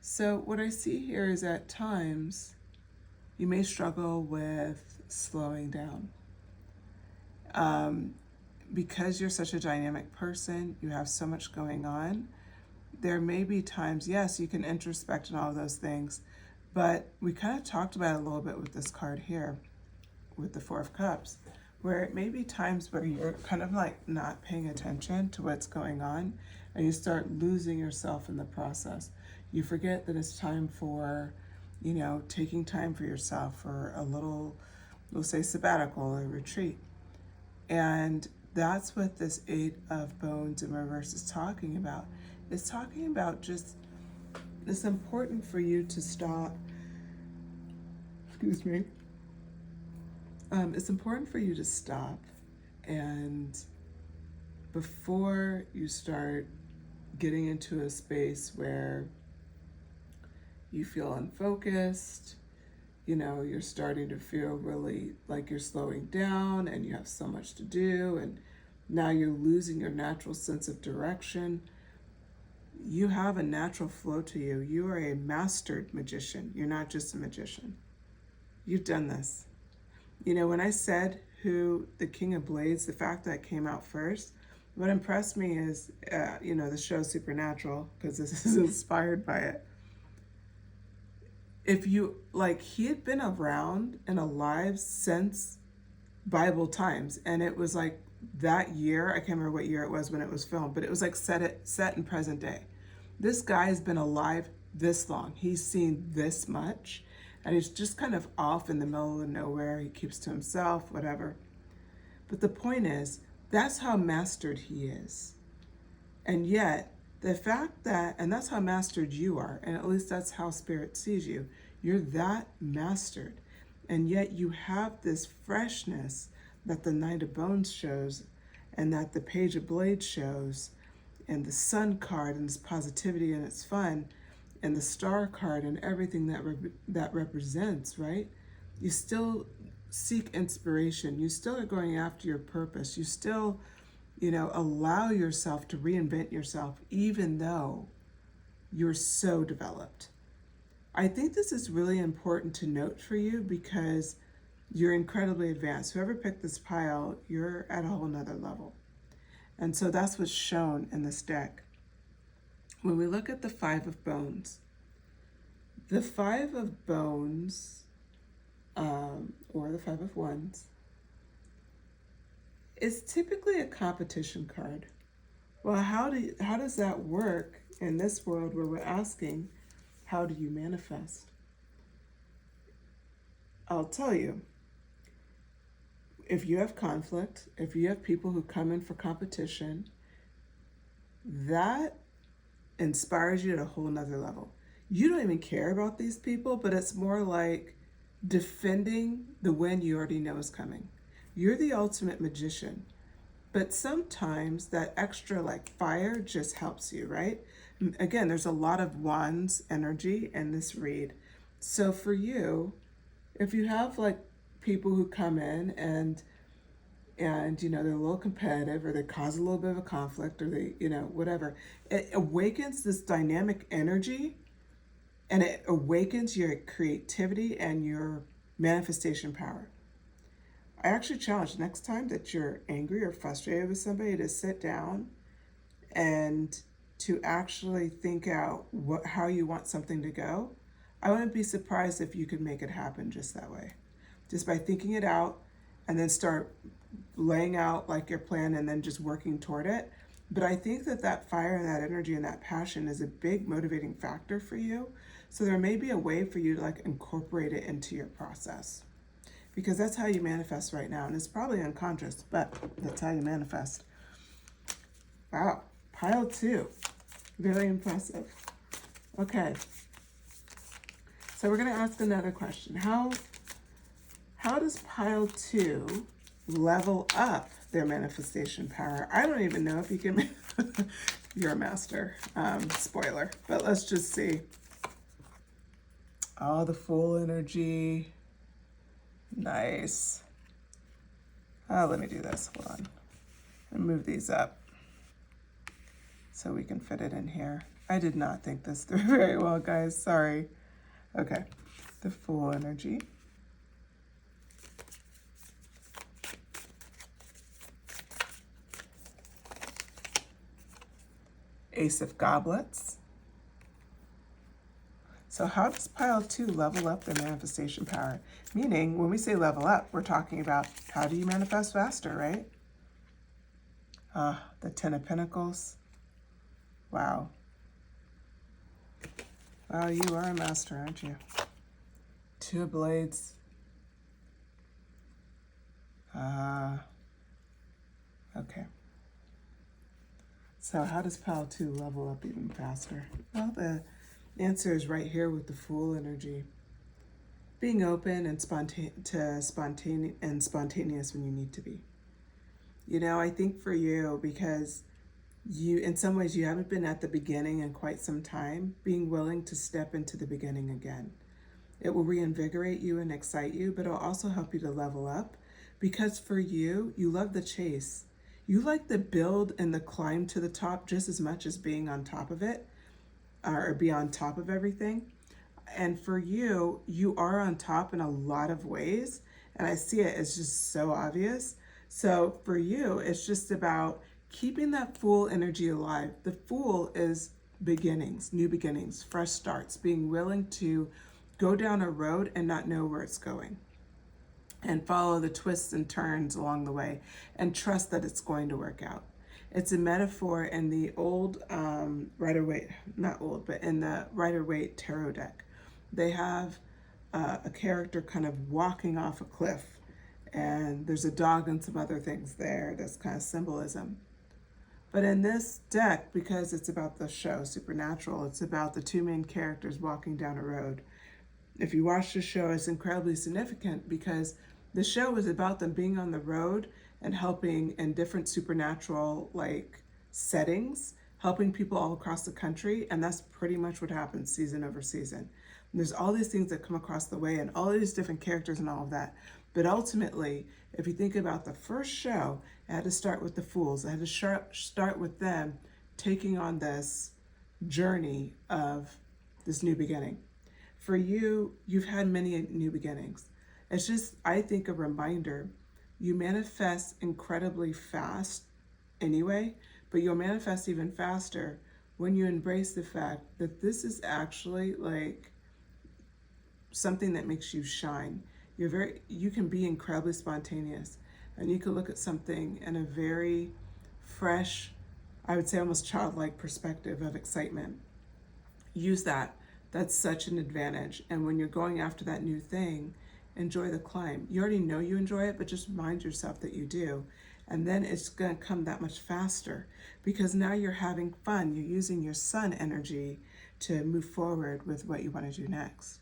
S1: So what I see here is at times you may struggle with slowing down. Because you're such a dynamic person, you have so much going on, there may be times, yes, you can introspect and all of those things, but we kind of talked about it a little bit with this card here, with the Four of Cups, where it may be times where you're kind of like not paying attention to what's going on, and you start losing yourself in the process. You forget that it's time for, you know, taking time for yourself, for a little, we'll say sabbatical or retreat. And that's what this Eight of Bones in reverse is talking about. It's talking about just, it's important for you to stop, excuse me, it's important for you to stop, and before you start getting into a space where you feel unfocused, you know, you're starting to feel really like you're slowing down and you have so much to do, and now you're losing your natural sense of direction. You have a natural flow to you. You are a mastered magician. You're not just a magician. You've done this. You know, when I said who the King of Blades, the fact that it came out first, what impressed me is, you know, the show Supernatural, because this is inspired by it. If you, like, he had been around and alive since Bible times, and it was like that year, I can't remember what year it was when it was filmed, but it was like set in present day. This guy has been alive this long. He's seen this much, and he's just kind of off in the middle of nowhere. He keeps to himself, whatever. But the point is, that's how mastered he is. And yet, the fact that, and that's how mastered you are, and at least that's how Spirit sees you. You're that mastered. And yet you have this freshness that the Knight of Bones shows, and that the Page of Blades shows, and the Sun card and its positivity and its fun, and the Star card and everything that represents, right? You still seek inspiration. You still are going after your purpose. You still, you know, allow yourself to reinvent yourself, even though you're so developed. I think this is really important to note for you because you're incredibly advanced. Whoever picked this pile, you're at a whole nother level. And so that's what's shown in this deck. When we look at the Five of Bones, the Five of Bones, or the Five of Wands, is typically a competition card. Well, how does that work in this world where we're asking, how do you manifest? I'll tell you, if you have conflict, if you have people who come in for competition, that inspires you at a whole nother level. You don't even care about these people, but it's more like defending the win you already know is coming. You're the ultimate magician, but sometimes that extra like fire just helps you, right? Again, there's a lot of wands energy in this read. So for you, if you have like people who come in and you know, they're a little competitive, or they cause a little bit of a conflict, or they, you know, whatever, it awakens this dynamic energy, and it awakens your creativity and your manifestation power. I actually challenge next time that you're angry or frustrated with somebody to sit down and to actually think out how you want something to go. I wouldn't be surprised if you could make it happen just that way. Just by thinking it out and then start laying out like your plan and then just working toward it. But I think that fire and that energy and that passion is a big motivating factor for you. So there may be a way for you to like incorporate it into your process, because that's how you manifest right now. And it's probably unconscious, but that's how you manifest. Wow, pile two, very impressive. Okay, so we're gonna ask another question. How does pile two level up their manifestation power? I don't even know if you can, you're a master, spoiler, but let's just see. Oh, the full energy, nice. Let me do this, hold on. And move these up so we can fit it in here. I did not think this through very well, guys, sorry. Okay, the full energy. Ace of Goblets. So how does pile 2 level up their manifestation power? Meaning, when we say level up, we're talking about how do you manifest faster, right? The 10 of Pentacles. Wow. Wow, you are a master, aren't you? 2 of Blades. Okay. So how does pile 2 level up even faster? Well, the answer is right here with the Fool energy. Being open and spontaneous when you need to be. You know, I think for you, because you, in some ways, you haven't been at the beginning in quite some time, being willing to step into the beginning again. It will reinvigorate you and excite you, but it'll also help you to level up, because for you, you love the chase. You like the build and the climb to the top just as much as being on top of it, or be on top of everything. And for you, you are on top in a lot of ways, and I see it as just so obvious. So for you, it's just about keeping that Fool energy alive. The Fool is beginnings, new beginnings, fresh starts, being willing to go down a road and not know where it's going, and follow the twists and turns along the way and trust that it's going to work out. It's a metaphor in the old Rider-Waite, not old, but in the Rider-Waite tarot deck. They have a character kind of walking off a cliff, and there's a dog and some other things there. That's kind of symbolism. But in this deck, because it's about the show Supernatural, it's about the 2 main characters walking down a road. If you watch the show, it's incredibly significant because the show is about them being on the road and helping in different supernatural settings, helping people all across the country. And that's pretty much what happens season over season. And there's all these things that come across the way and all these different characters and all of that. But ultimately, if you think about the first show, it had to start with the Fools. It had to start with them taking on this journey of this new beginning. For you, you've had many new beginnings. It's just, I think, a reminder. You manifest incredibly fast anyway, but you'll manifest even faster when you embrace the fact that this is actually something that makes you shine. You can be incredibly spontaneous, and you can look at something in a very fresh, I would say almost childlike perspective of excitement. Use that. That's such an advantage. And when you're going after that new thing, enjoy the climb. You already know you enjoy it, but just remind yourself that you do. And then it's going to come that much faster because now you're having fun. You're using your sun energy to move forward with what you want to do next.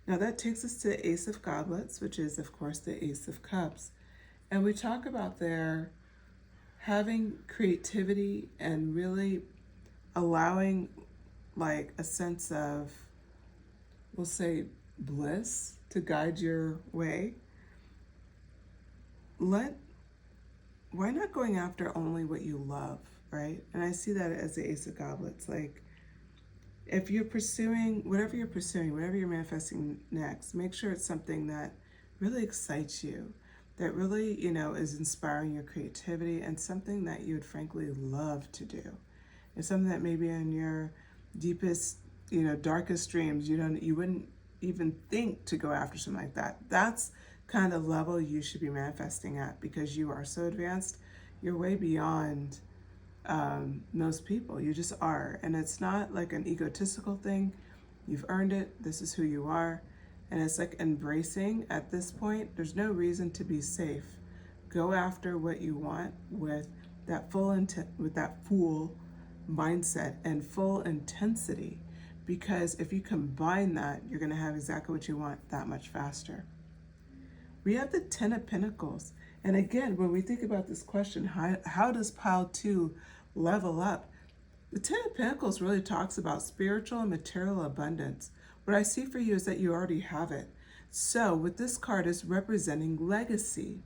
S1: Now that takes us to the Ace of Goblets, which is, of course, the Ace of Cups. And we talk about there having creativity and really allowing a sense of, we'll say, bliss to guide your way. Why not going after only what you love, right? And I see that as the Ace of Goblets. If you're pursuing, whatever you're manifesting next, make sure it's something that really excites you, that really, is inspiring your creativity, and something that you would frankly love to do. It's something that maybe in your deepest, darkest dreams, you wouldn't even think to go after something like that. That's kind of level you should be manifesting at, because you are so advanced. You're way beyond most people. You just are. And it's not like an egotistical thing. You've earned it. This is who you are. And it's embracing at this point. There's no reason to be safe. Go after what you want with that Fool mindset and full intensity, because if you combine that, you're going to have exactly what you want that much faster. We have the 10 of Pentacles, and again, when we think about this question, how does pile 2 level up? The 10 of Pentacles really talks about spiritual and material abundance. What I see for you is that you already have it. So with this card is representing legacy,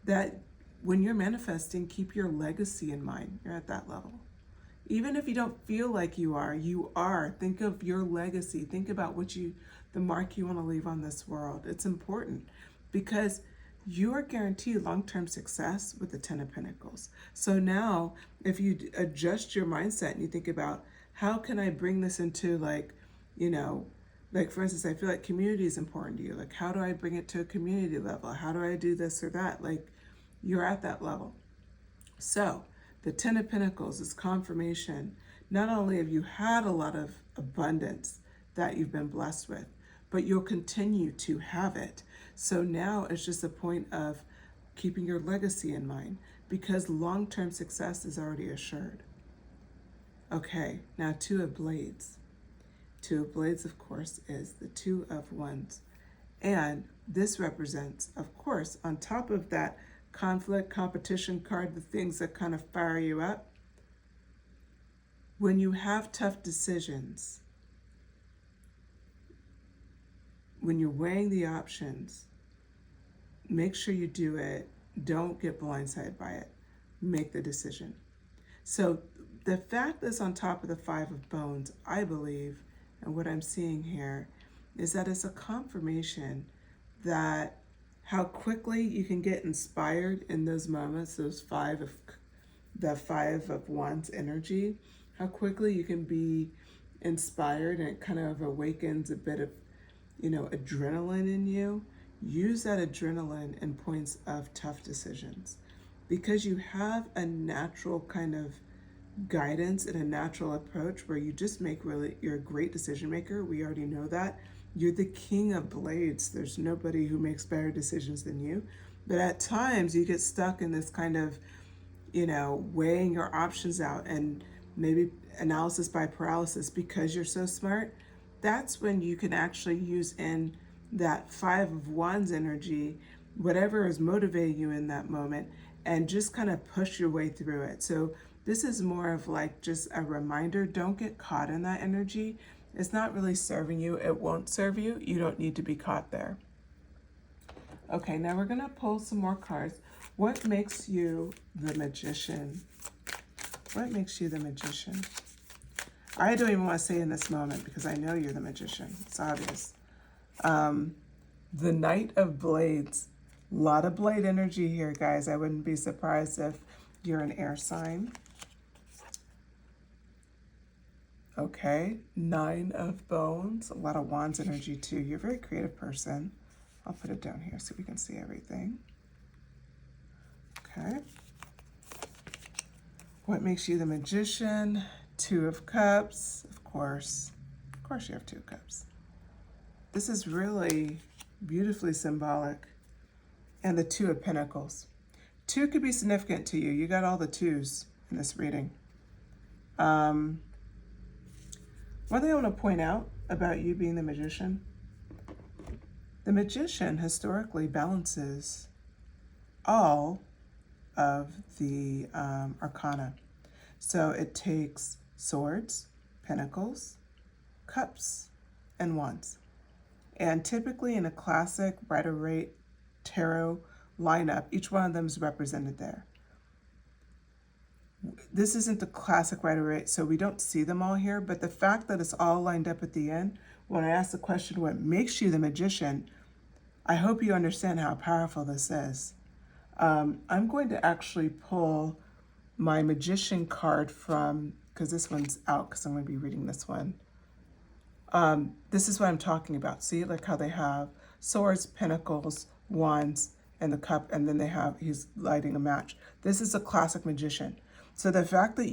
S1: that when you're manifesting, keep your legacy in mind. You're at that level. Even if you don't feel like you are. Think of your legacy. Think about the mark you want to leave on this world. It's important, because you are guaranteed long-term success with the Ten of Pentacles. So now, if you adjust your mindset and you think about, how can I bring this into, like, you know, like for instance, I feel like community is important to you. Like, how do I bring it to a community level? How do I do this or that? Like, you're at that level. So the Ten of Pentacles is confirmation. Not only have you had a lot of abundance that you've been blessed with, but you'll continue to have it. So now it's just a point of keeping your legacy in mind, because long-term success is already assured. Okay, now Two of Blades. Two of Blades, of course, is the Two of Wands. And this represents, of course, on top of that conflict, competition card, the things that kind of fire you up, when you have tough decisions, when you're weighing the options, make sure you do it. Don't get blindsided by it. Make the decision. So the fact that's on top of the Five of Bones, I believe, and what I'm seeing here, is that it's a confirmation that how quickly you can get inspired in those moments, the Five of Wands energy, how quickly you can be inspired, and it kind of awakens a bit of, adrenaline in you. Use that adrenaline in points of tough decisions, because you have a natural kind of guidance and a natural approach where you just you're a great decision maker. We already know that. You're the King of Blades. There's nobody who makes better decisions than you. But at times you get stuck in this kind of, weighing your options out and maybe analysis by paralysis because you're so smart. That's when you can actually use in that Five of Wands energy, whatever is motivating you in that moment, and just kind of push your way through it. So this is more of like just a reminder. Don't get caught in that energy. It's not really serving you. It won't serve you. You don't need to be caught there. Okay, now we're going to pull some more cards. What makes you the Magician? What makes you the Magician? I don't even want to say in this moment because I know you're the Magician. It's obvious. The Knight of Blades. A lot of blade energy here, guys. I wouldn't be surprised if you're an air sign. Okay, Nine of Bones. A lot of Wands energy too. You're a very creative person. I'll put it down here so we can see everything. Okay. What makes you the Magician? Two of Cups. Of course you have Two of Cups. This is really beautifully symbolic. And the Two of Pentacles. Two could be significant to you. You got all the twos in this reading. One thing I want to point out about you being the Magician, the Magician historically balances all of the arcana. So it takes swords, pentacles, cups, and wands. And typically in a classic Rider-Waite tarot lineup, each one of them is represented there. This isn't the classic Rider-Waite, so we don't see them all here, but the fact that it's all lined up at the end, when I ask the question, what makes you the Magician, I hope you understand how powerful this is. I'm going to actually pull my Magician card from, because this one's out, because I'm going to be reading this one. This is what I'm talking about. See, like how they have swords, pentacles, wands, and the cup, and then he's lighting a match. This is a classic Magician. So the fact that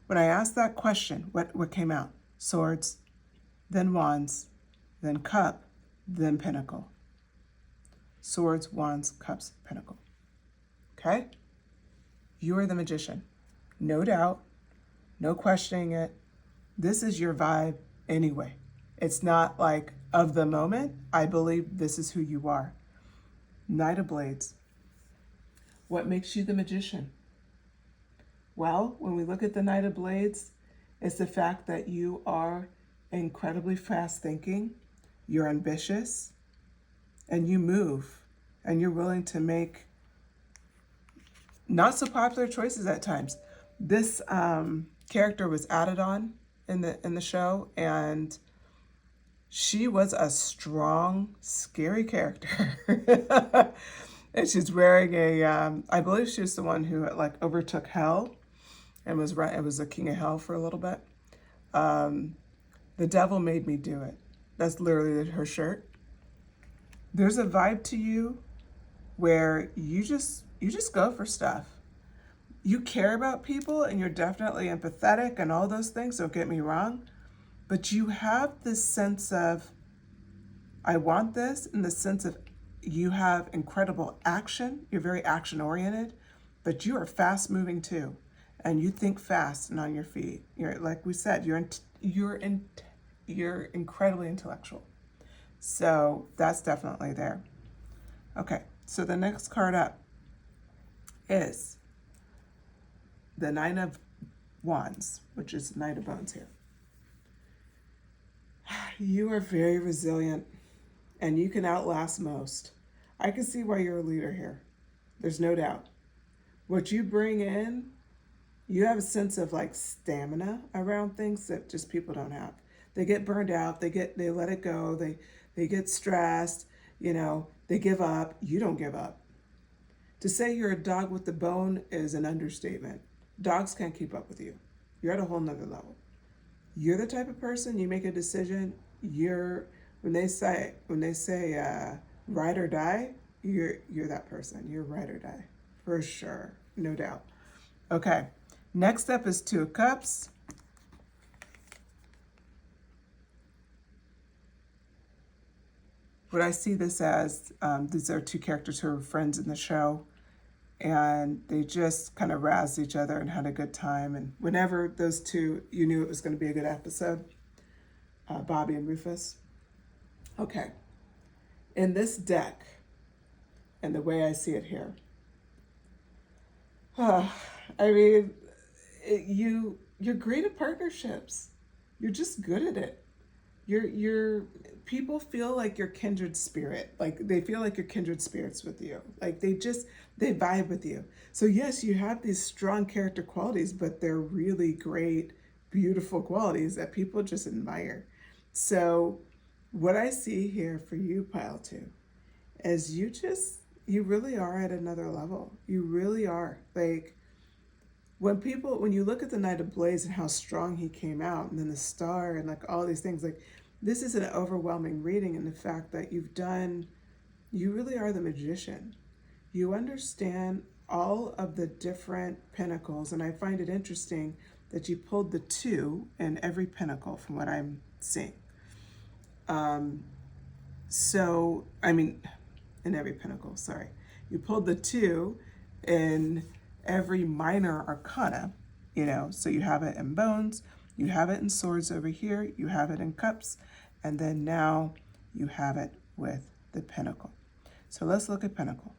S1: when I asked that question, what came out? Swords, then wands, then cup, then pentacle. Swords, wands, cups, pentacle. Okay? You are the Magician. No doubt. No questioning it. This is your vibe anyway. It's not like of the moment. I believe this is who you are. Knight of Blades. What makes you the Magician? Well, when we look at the Knight of Blades, it's the fact that you are incredibly fast thinking, you're ambitious, and you move, and you're willing to make not so popular choices at times. This character was added on in the show, and she was a strong, scary character. And she's wearing a, I believe she was the one who like overtook hell and was right. It was the king of hell for a little bit. The devil made me do it. That's literally her shirt. There's a vibe to you where you just go for stuff. You care about people and you're definitely empathetic and all those things, don't get me wrong. But you have this sense of, I want this, in the sense of you have incredible action. You're very action oriented, but you are fast moving too. And you think fast and on your feet. You're, like we said, you're incredibly intellectual. So that's definitely there. Okay, so the next card up is the Nine of Wands, which is Knight of Bones here. You are very resilient and you can outlast most. I can see why you're a leader here. There's no doubt. What you bring in, you have a sense of like stamina around things that just people don't have. They get burned out, they let it go, they get stressed, they give up. You don't give up. To say you're a dog with the bone is an understatement. Dogs can't keep up with you. You're at a whole nother level. You're the type of person, you make a decision, when they say ride or die, you're that person. You're ride or die. For sure. No doubt. Okay. Next up is Two of Cups. What I see this as, these are two characters who are friends in the show, and they just kind of razzed each other and had a good time. And whenever those two, you knew it was going to be a good episode, Bobby and Rufus. Okay. In this deck, and the way I see it here, I mean, you're great at partnerships. You're just good at it. You're people feel like you're kindred spirit. Like they feel like you're kindred spirits with you. Like they vibe with you. So yes, you have these strong character qualities, but they're really great, beautiful qualities that people just admire. So what I see here for you, Pile 2, is you really are at another level. You really are. Like when you look at the Knight of Blades and how strong he came out, and then the star and like all these things, like this is an overwhelming reading in the fact that you really are the magician. You understand all of the different pinnacles, and I find it interesting that you pulled the 2 in every pinnacle from what I'm seeing. In every pinnacle, sorry. You pulled the 2 in every minor arcana, so you have it in bones, you have it in swords over here, you have it in cups, and then now you have it with the pinnacle. So let's look at pinnacle.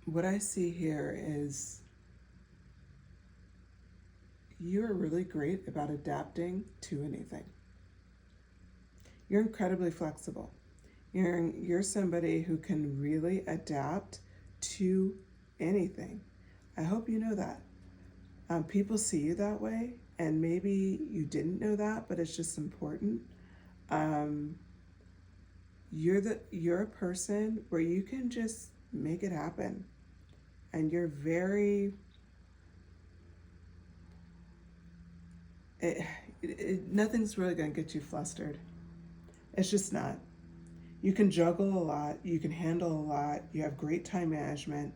S1: What I see here is you're really great about adapting to anything. You're incredibly flexible. You're somebody who can really adapt to anything. I hope you know that. People see you that way, and maybe you didn't know that, but it's just important. You're a person where you can just make it happen, and you're very. Nothing's really going to get you flustered. It's just not. You can juggle a lot. You can handle a lot. You have great time management.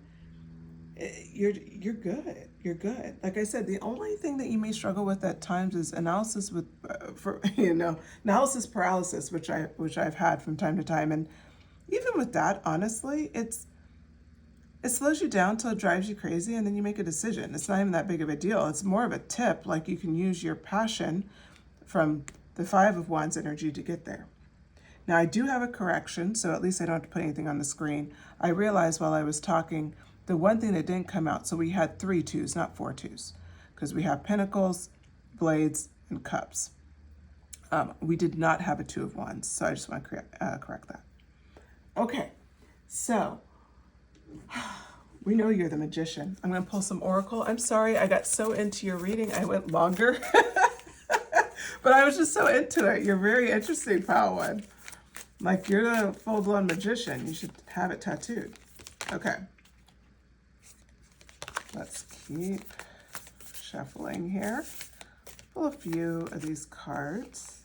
S1: You're good. You're good. Like I said, the only thing that you may struggle with at times is analysis analysis paralysis, which I've had from time to time. And even with that, honestly, it slows you down till it drives you crazy, and then you make a decision. It's not even that big of a deal. It's more of a tip, like you can use your passion from the 5 of Wands energy to get there. Now, I do have a correction, so at least I don't have to put anything on the screen. I realized while I was talking, the one thing that didn't come out, so we had 3 2s, not 4 2s, because we have Pentacles, Blades, and Cups. We did not have a 2 of Wands, so I just want to correct that. Okay, so we know you're the magician. I'm going to pull some oracle. I'm sorry, I got so into your reading, I went longer. But I was just so into it. You're very interesting, Pile 1. Like, you're the full-blown magician. You should have it tattooed. Okay. Let's keep shuffling here. Pull a few of these cards.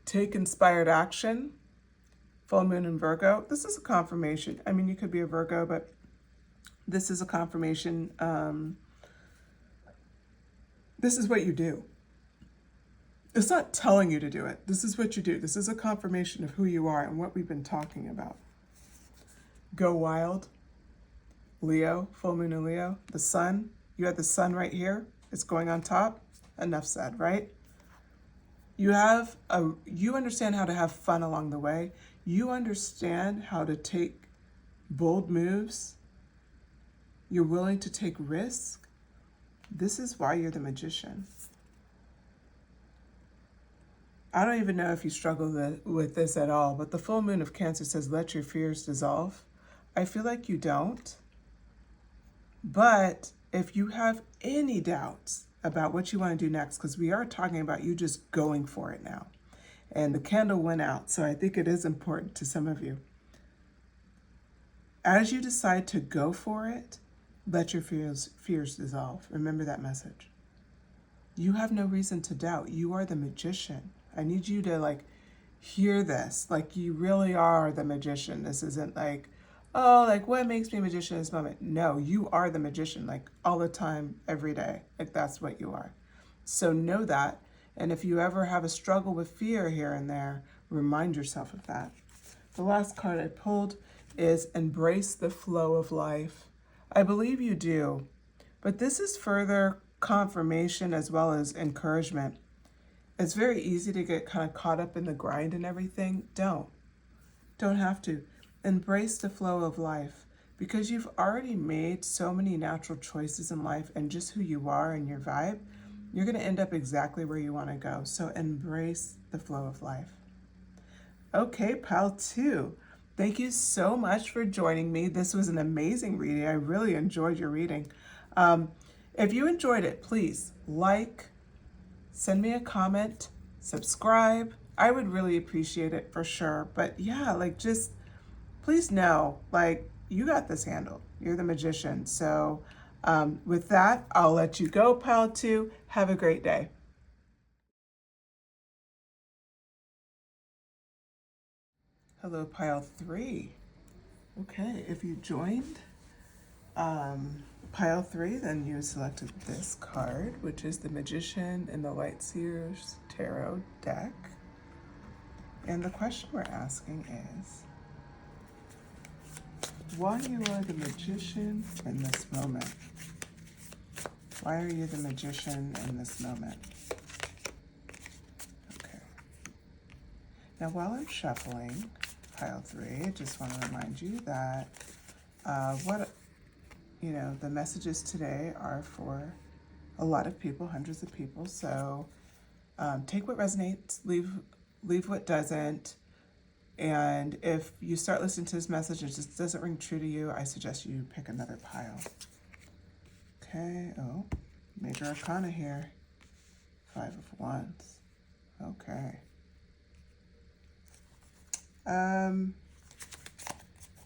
S1: Take inspired action. Full moon in Virgo. This is a confirmation. I mean, you could be a Virgo, but this is a confirmation. This is what you do. It's not telling you to do it. This is what you do. This is a confirmation of who you are and what we've been talking about. Go wild. Leo, full moon in Leo. The sun. You have the sun right here. It's going on top. Enough said, right? You understand how to have fun along the way. You understand how to take bold moves. You're willing to take risks. This is why you're the magician. I don't even know if you struggle with this at all, but the full moon of Cancer says, let your fears dissolve. I feel like you don't. But if you have any doubts about what you want to do next, because we are talking about you just going for it now. And the candle went out, so I think it is important to some of you. As you decide to go for it, let your fears dissolve. Remember that message. You have no reason to doubt. You are the magician. I need you to hear this. Like, you really are the magician. This isn't like, oh, like, what makes me a magician in this moment? No, you are the magician, like, all the time, every day. Like, that's what you are. So know that. And if you ever have a struggle with fear here and there, remind yourself of that. The last card I pulled is embrace the flow of life. I believe you do. But this is further confirmation as well as encouragement. It's very easy to get kind of caught up in the grind and everything. Don't have to. Embrace the flow of life, because you've already made so many natural choices in life, and just who you are and your vibe, you're going to end up exactly where you want to go. So embrace the flow of life. Okay, pile 2. Thank you so much for joining me. This was an amazing reading. I really enjoyed your reading. If you enjoyed it, please send me a comment, subscribe. I would really appreciate it for sure. But yeah, just please know, you got this handled. You're the magician. So with that, I'll let you go, pile 2. Have a great day. Hello, pile 3. Okay, if you joined pile 3, then you selected this card, which is the Magician in the Light Seers Tarot deck. And the question we're asking is, why you are the magician in this moment? Why are you the magician in this moment? Okay. Now, while I'm shuffling pile 3, I just want to remind you that the messages today are for a lot of people, hundreds of people. So take what resonates, leave what doesn't. And if you start listening to this message and it just doesn't ring true to you, I suggest you pick another pile. Okay, oh, major arcana here. 5 of Wands. Okay.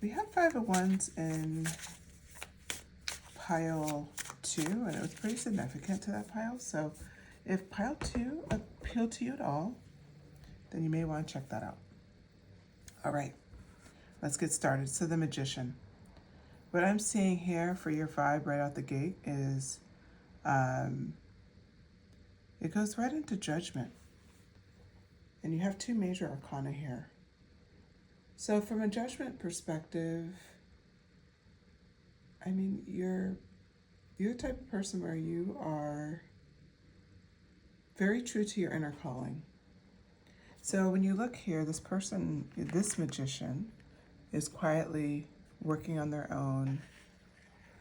S1: We have 5 of Wands in pile 2, and it was pretty significant to that pile. So if pile 2 appealed to you at all, then you may want to check that out. All right, let's get started. So the Magician. What I'm seeing here for your vibe right out the gate is it goes right into Judgment. And you have 2 major arcana here. So from a Judgment perspective, I mean, you're the type of person where you are very true to your inner calling. So when you look here, this magician is quietly working on their own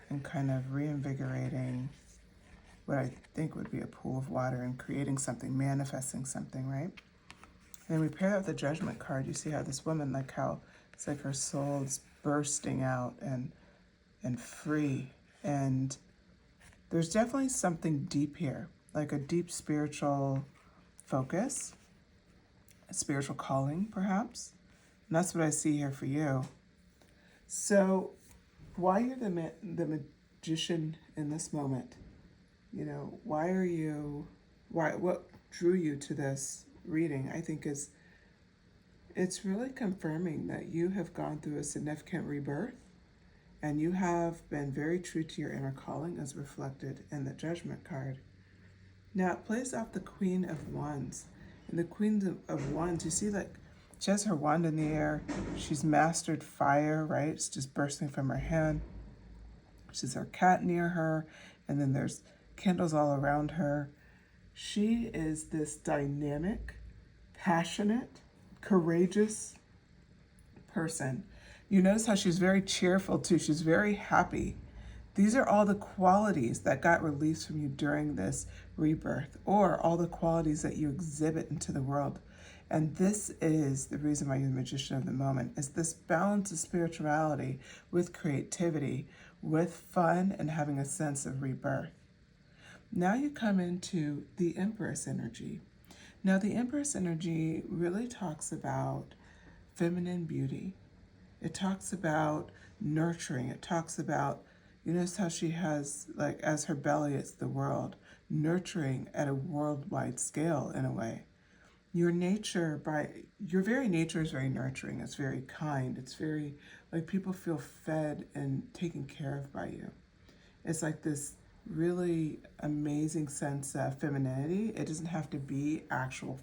S1: and kind of reinvigorating what I think would be a pool of water and creating something, manifesting something, right? And then we pair that with the Judgment card. You see how this woman, how it's like her soul is bursting out and free. And there's definitely something deep here, like a deep spiritual focus. a spiritual calling, perhaps. And that's what I see here for you. So, why you're the magician in this moment? You know, what drew you to this reading? I think it's really confirming that you have gone through a significant rebirth, and you have been very true to your inner calling, as reflected in the Judgment card. Now it plays off the Queen of Wands. And the Queen of Wands, you see, like, she has her wand in the air. She's mastered fire, right? It's just bursting from her hand. She's her cat near her, and then there's candles all around her. She is this dynamic, passionate, courageous person. You notice how she's very cheerful too. She's very happy. These are all the qualities that got released from you during this rebirth, or all the qualities that you exhibit into the world. And this is the reason why you're the magician of the moment, is this balance of spirituality with creativity, with fun, and having a sense of rebirth. Now you come into the Empress energy. Now the Empress energy really talks about feminine beauty. It talks about nurturing. It talks about, you notice how she has, like, as her belly, it's the world, nurturing at a worldwide scale in a way. Your nature, your very nature is very nurturing. It's very kind. It's very, like, people feel fed and taken care of by you. It's like this really amazing sense of femininity. It doesn't have to be actual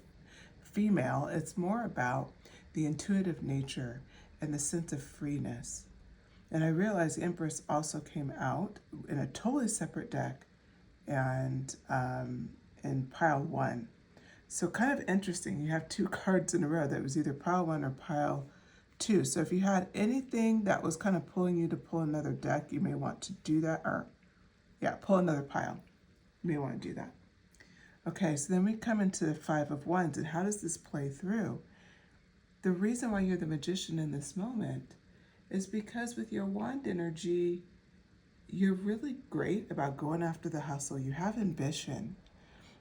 S1: female. It's more about the intuitive nature and the sense of freeness. And I realized the Empress also came out in a totally separate deck, and in pile 1. So kind of interesting. You have 2 cards in a row that was either pile 1 or pile 2. So if you had anything that was kind of pulling you to pull another deck, you may want to do that. Or, yeah, pull another pile. You may want to do that. Okay, so then we come into the 5 of Wands. And how does this play through? The reason why you're the magician in this moment is because with your wand energy, you're really great about going after the hustle. You have ambition.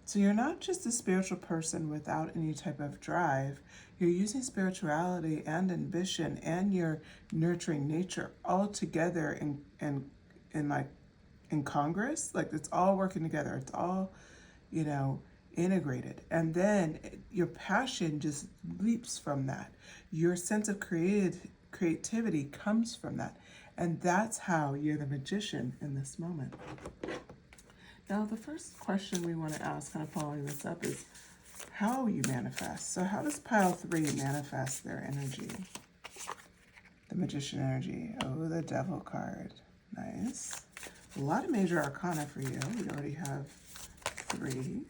S1: So you're not just a spiritual person without any type of drive. You're using spirituality and ambition and your nurturing nature all together in Congress. Like, it's all working together. It's all, integrated. And then your passion just leaps from that. Your sense of creativity comes from that. And that's how you're the magician in this moment. Now, the first question we want to ask, kind of following this up, is how you manifest. So how does pile 3 manifest their energy? The magician energy. Oh, the devil card. Nice. A lot of major arcana for you. We already have 3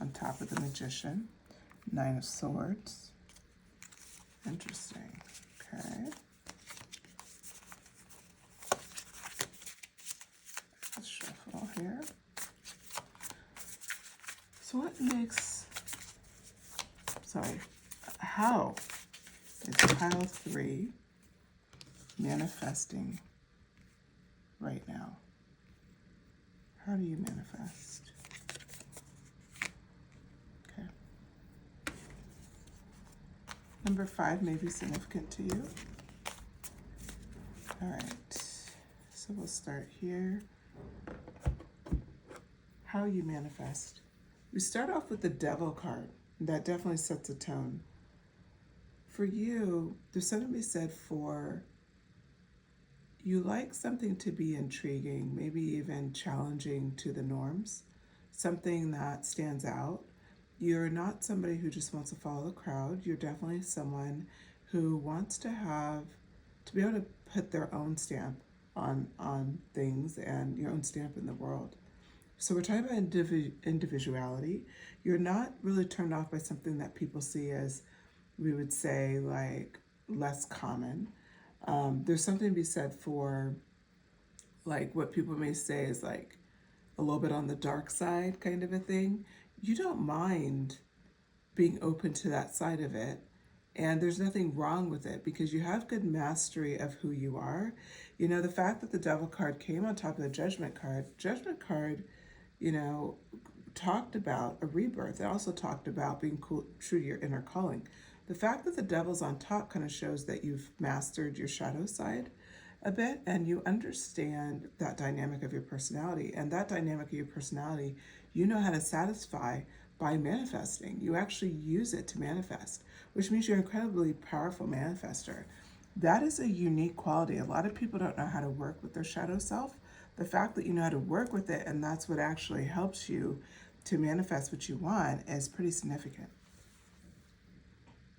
S1: on top of the magician. 9 of swords. Interesting. Okay. Let's shuffle here. So how is pile 3 manifesting right now? How do you manifest? Okay. Number 5 may be significant to you. All right. So we'll start here. How you manifest. We start off with the devil card. That definitely sets a tone. For you, there's something to be said for, you like something to be intriguing, maybe even challenging to the norms, something that stands out. You're not somebody who just wants to follow the crowd. You're definitely someone who wants to be able to put their own stamp on things and your own stamp in the world. So we're talking about individuality. You're not really turned off by something that people see as, we would say, like, less common. There's something to be said for, like, what people may say is like a little bit on the dark side kind of a thing. You don't mind being open to that side of it. And there's nothing wrong with it because you have good mastery of who you are. The fact that the devil card came on top of the judgment card, talked about a rebirth. It also talked about being true to your inner calling. The fact that the devil's on top kind of shows that you've mastered your shadow side a bit and you understand that dynamic of your personality. And that dynamic of your personality, you know how to satisfy by manifesting. You actually use it to manifest, which means you're an incredibly powerful manifester. That is a unique quality. A lot of people don't know how to work with their shadow self. The fact that you know how to work with it and that's what actually helps you to manifest what you want is pretty significant.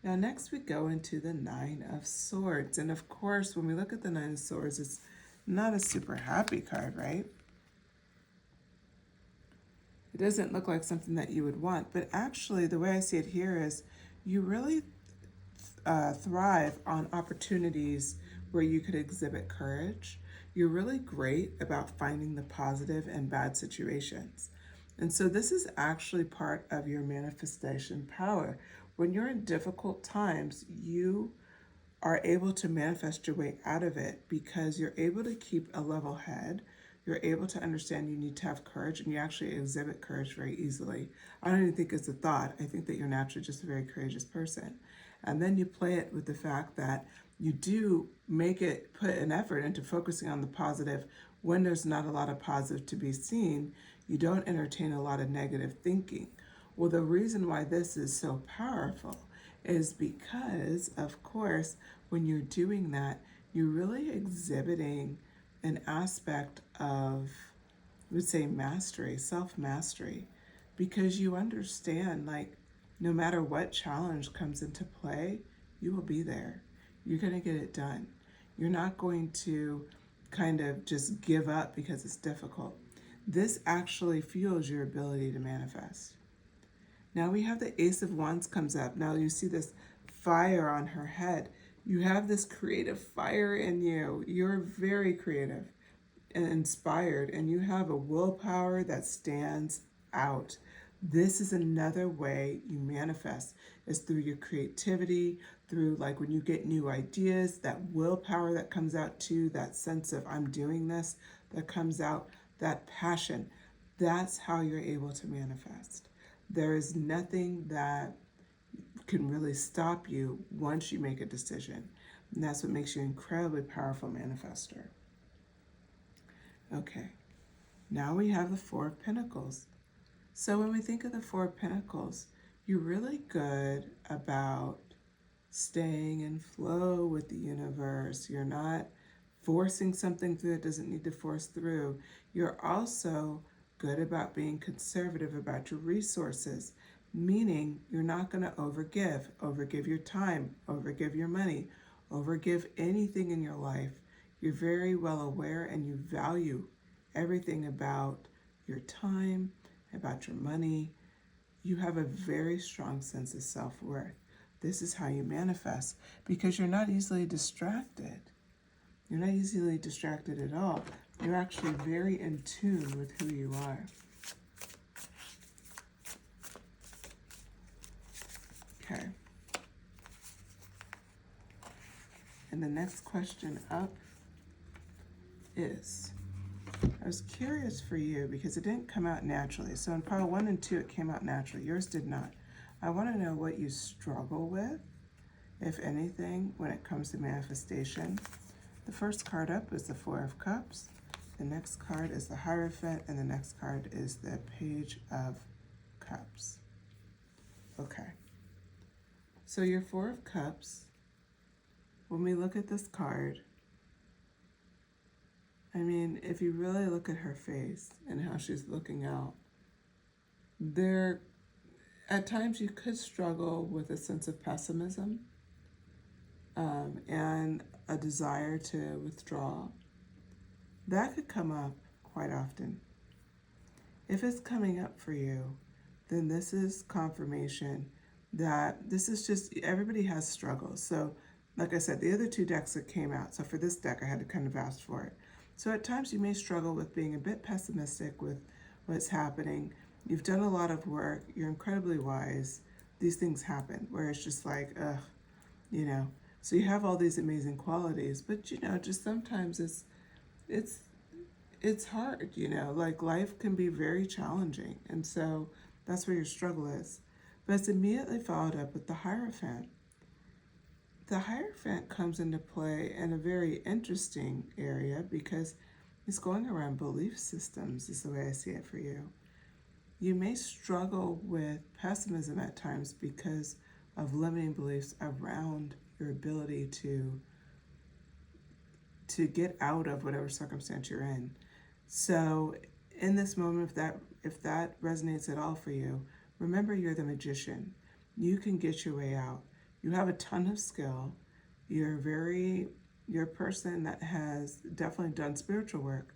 S1: Now next we go into the Nine of Swords. And of course, when we look at the Nine of Swords, it's not a super happy card, right? It doesn't look like something that you would want, but actually the way I see it here is you really thrive on opportunities where you could exhibit courage. You're really great about finding the positive in bad situations. And so this is actually part of your manifestation power. When you're in difficult times, you are able to manifest your way out of it because you're able to keep a level head. You're able to understand you need to have courage, and you actually exhibit courage very easily. I don't even think it's a thought. I think that you're naturally just a very courageous person. And then you play it with the fact that you do put an effort into focusing on the positive when there's not a lot of positive to be seen. You don't entertain a lot of negative thinking. Well, the reason why this is so powerful is because, of course, when you're doing that, you're really exhibiting an aspect of, I would say, mastery, self-mastery, because you understand, like, no matter what challenge comes into play, you will be there. You're going to get it done. You're not going to kind of just give up because it's difficult. This actually fuels your ability to manifest. Now we have the Ace of Wands comes up. Now you see this fire on her head. You have this creative fire in you. You're very creative and inspired, and you have a willpower that stands out. This is another way you manifest, is through your creativity, through like when you get new ideas, that willpower that comes out too, that sense of I'm doing this that comes out, that passion. That's how you're able to manifest. There is nothing that can really stop you once you make a decision. And that's what makes you an incredibly powerful manifester. Okay, now we have the Four of Pentacles. So when we think of the Four of Pentacles, you're really good about staying in flow with the universe. You're not forcing something through that doesn't need to force through. You're also good about being conservative about your resources, meaning you're not going to overgive your time, overgive your money, overgive anything in your life. You're very well aware and you value everything about your time, about your money. You have a very strong sense of self-worth. This is how you manifest because you're not easily distracted. You're not easily distracted at all. You're actually very in tune with who you are. Okay. And the next question up is, I was curious for you because it didn't come out naturally. So in pile 1 and 2, it came out naturally. Yours did not. I want to know what you struggle with, if anything, when it comes to manifestation. The first card up is the Four of Cups. The next card is the Hierophant, and the next card is the Page of Cups. Okay. So your Four of Cups, when we look at this card, I mean, if you really look at her face and how she's looking out, at times you could struggle with a sense of pessimism and a desire to withdraw. That could come up quite often. If it's coming up for you, then this is confirmation that this is just, everybody has struggles. So like I said, the other two decks that came out, so for this deck I had to kind of ask for it. So at times you may struggle with being a bit pessimistic with what's happening. You've done a lot of work, you're incredibly wise. These things happen where it's just like, ugh, you know. So you have all these amazing qualities, but you know, just sometimes it's hard, you know, like life can be very challenging. And so that's where your struggle is. But it's immediately followed up with the Hierophant. The Hierophant comes into play in a very interesting area because it's going around belief systems, is the way I see it for you. You may struggle with pessimism at times because of limiting beliefs around your ability to get out of whatever circumstance you're in. So in this moment, if that resonates at all for you, remember you're the magician. You can get your way out. You have a ton of skill. You're a person that has definitely done spiritual work,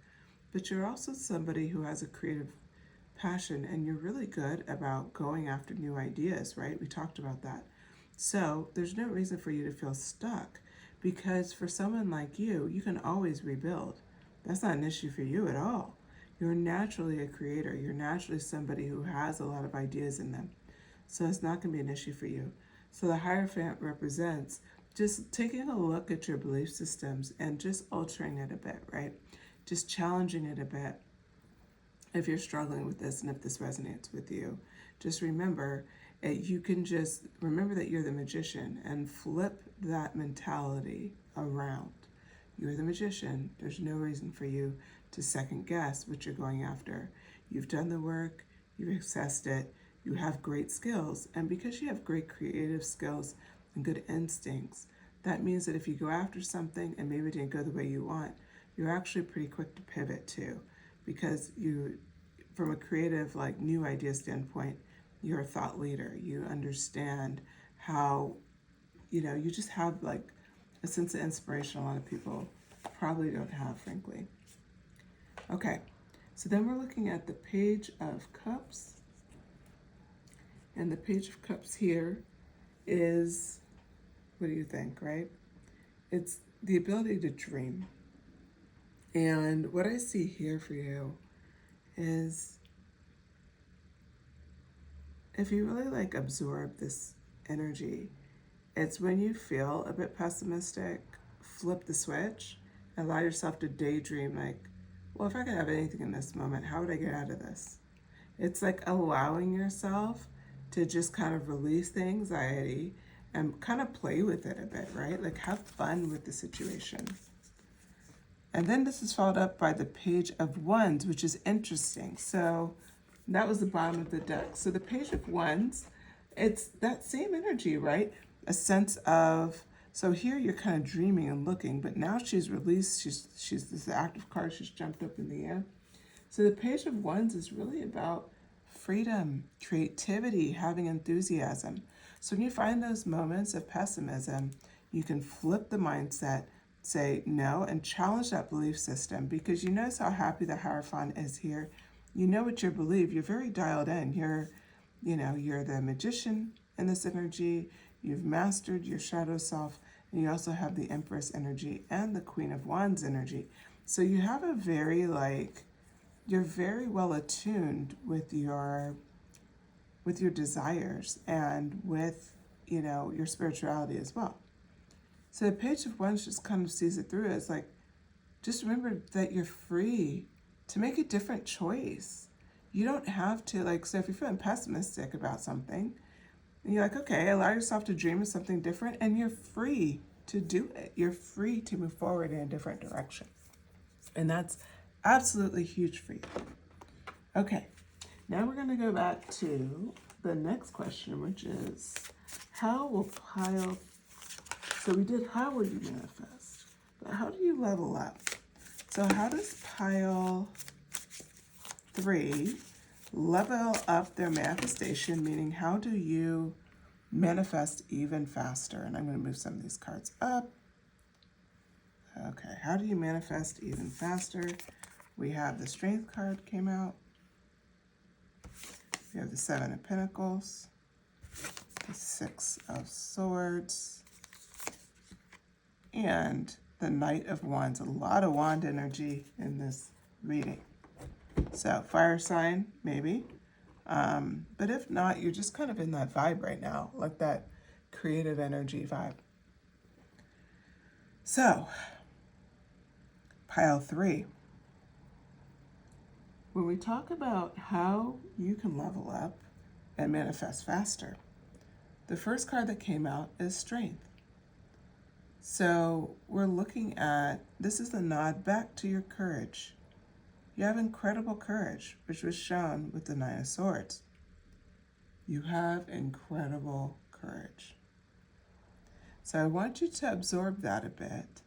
S1: but you're also somebody who has a creative passion, and you're really good about going after new ideas, right? We talked about that. So there's no reason for you to feel stuck, because for someone like you can always rebuild. That's not an issue for you at all. You're naturally a creator. You're naturally somebody who has a lot of ideas in them. So it's not going to be an issue for you. So the Hierophant represents just taking a look at your belief systems and just altering it a bit, right? Just challenging it a bit. If you're struggling with this and if this resonates with you, just remember you can just remember that you're the magician and flip that mentality around. You're the magician. There's no reason for you to second guess what you're going after. You've done the work, you've assessed it, you have great skills, and because you have great creative skills and good instincts, that means that if you go after something and maybe it didn't go the way you want, you're actually pretty quick to pivot too, because you, from a creative, like new idea standpoint, you're a thought leader. You understand how, you just have like a sense of inspiration a lot of people probably don't have, frankly. Okay, so then we're looking at the Page of Cups. And the Page of Cups here is, what do you think, right? It's the ability to dream. And what I see here for you is, if you really like absorb this energy, it's when you feel a bit pessimistic, flip the switch, and allow yourself to daydream like, well, if I could have anything in this moment, how would I get out of this? It's like allowing yourself to just kind of release the anxiety and kind of play with it a bit, right? Like have fun with the situation. And then this is followed up by the Page of Wands, which is interesting. So that was the bottom of the deck. So the Page of Wands, it's that same energy, right? A sense of, so here you're kind of dreaming and looking, but now she's released, she's this active card, she's jumped up in the air. So the Page of Wands is really about freedom, creativity, having enthusiasm. So when you find those moments of pessimism, you can flip the mindset, say no, and challenge that belief system, because you notice how happy the Hierophant is here. You know what you believe. You're very dialed in. You're the magician in this energy. You've mastered your shadow self, and you also have the Empress energy and the Queen of Wands energy. So you have a very you're very well attuned with your desires and with, your spirituality as well. So the Page of Wands just kind of sees it through as like, just remember that you're free to make a different choice. You don't have to, so if you're feeling pessimistic about something, and you're like, okay, allow yourself to dream of something different, and you're free to do it. You're free to move forward in a different direction. And that's absolutely huge for you. Okay, now we're going to go back to the next question, which is, how will pile, so we did how will you manifest, but how do you level up? So how does pile 3 level up their manifestation, meaning how do you manifest even faster? And I'm going to move some of these cards up. Okay, how do you manifest even faster? We have the Strength card came out. We have the 7 of Pentacles, the 6 of Swords, and the Knight of Wands. A lot of wand energy in this reading. So fire sign, maybe. But if not, you're just kind of in that vibe right now, like that creative energy vibe. So, pile 3. when we talk about how you can level up and manifest faster, the first card that came out is Strength. So we're looking at, this is the nod back to your courage. You have incredible courage, which was shown with the Nine of Swords. You have incredible courage. So I want you to absorb that a bit,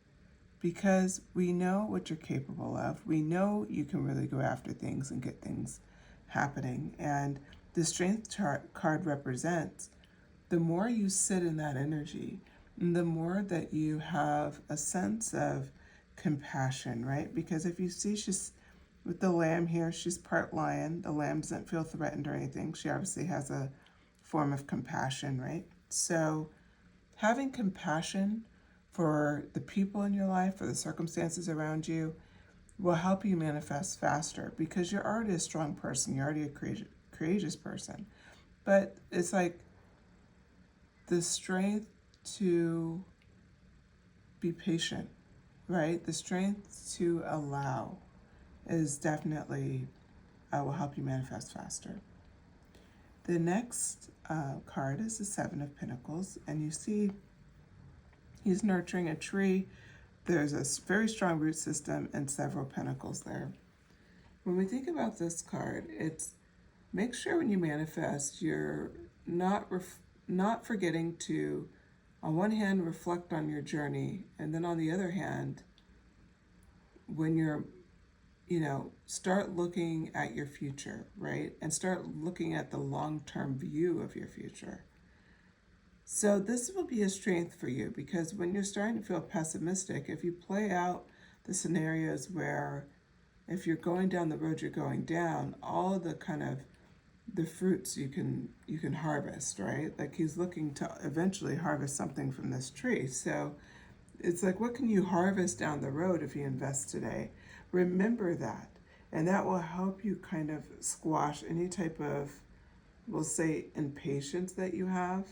S1: because we know what you're capable of. We know you can really go after things and get things happening. And the Strength card represents the more you sit in that energy, the more that you have a sense of compassion, right? Because if you see she's with the lamb here, she's part lion. The lamb doesn't feel threatened or anything. She obviously has a form of compassion, right? So having compassion for the people in your life, for the circumstances around you, will help you manifest faster, because you're already a strong person. You're already a courageous person. But it's like the strength to be patient, right? The strength to allow is definitely will help you manifest faster. The next card is the Seven of Pentacles, and you see he's nurturing a tree. There's a very strong root system and several pentacles there. When we think about this card, it's make sure when you manifest, you're not forgetting to, on one hand, reflect on your journey, and then on the other hand, when you're, start looking at your future, right? And start looking at the long-term view of your future. So this will be a strength for you, because when you're starting to feel pessimistic, if you play out the scenarios where if you're going down the road you're going down, all of the kind of the fruits you can harvest, right? Like he's looking to eventually harvest something from this tree. So it's like, what can you harvest down the road if you invest today? Remember that. And that will help you kind of squash any type of, we'll say, impatience that you have.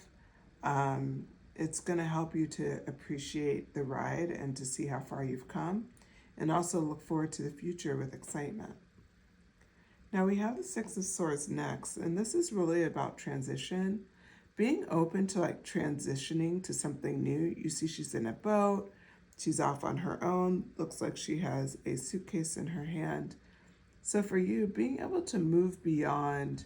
S1: It's going to help you to appreciate the ride and to see how far you've come, and also look forward to the future with excitement. Now we have the Six of Swords next, and this is really about transition, being open to like transitioning to something new. You see she's in a boat, she's off on her own, looks like she has a suitcase in her hand. So for you, being able to move beyond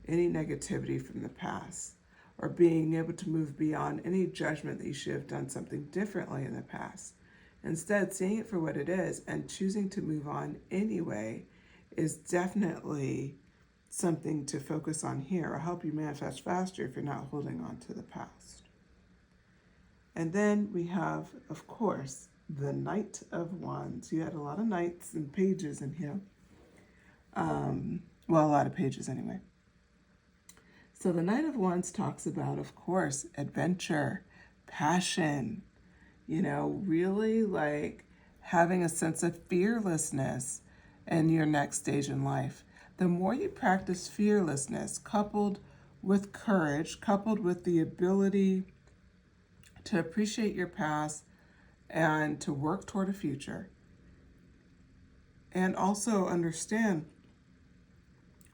S1: any negativity from the past, or being able to move beyond any judgment that you should have done something differently in the past. Instead, seeing it for what it is and choosing to move on anyway is definitely something to focus on here. It'll help you manifest faster if you're not holding on to the past. And then we have, of course, the Knight of Wands. You had a lot of knights and pages in here. Well, a lot of pages anyway. So the Knight of Wands talks about, of course, adventure, passion, really like having a sense of fearlessness in your next stage in life. The more you practice fearlessness, coupled with courage, coupled with the ability to appreciate your past and to work toward a future, and also understand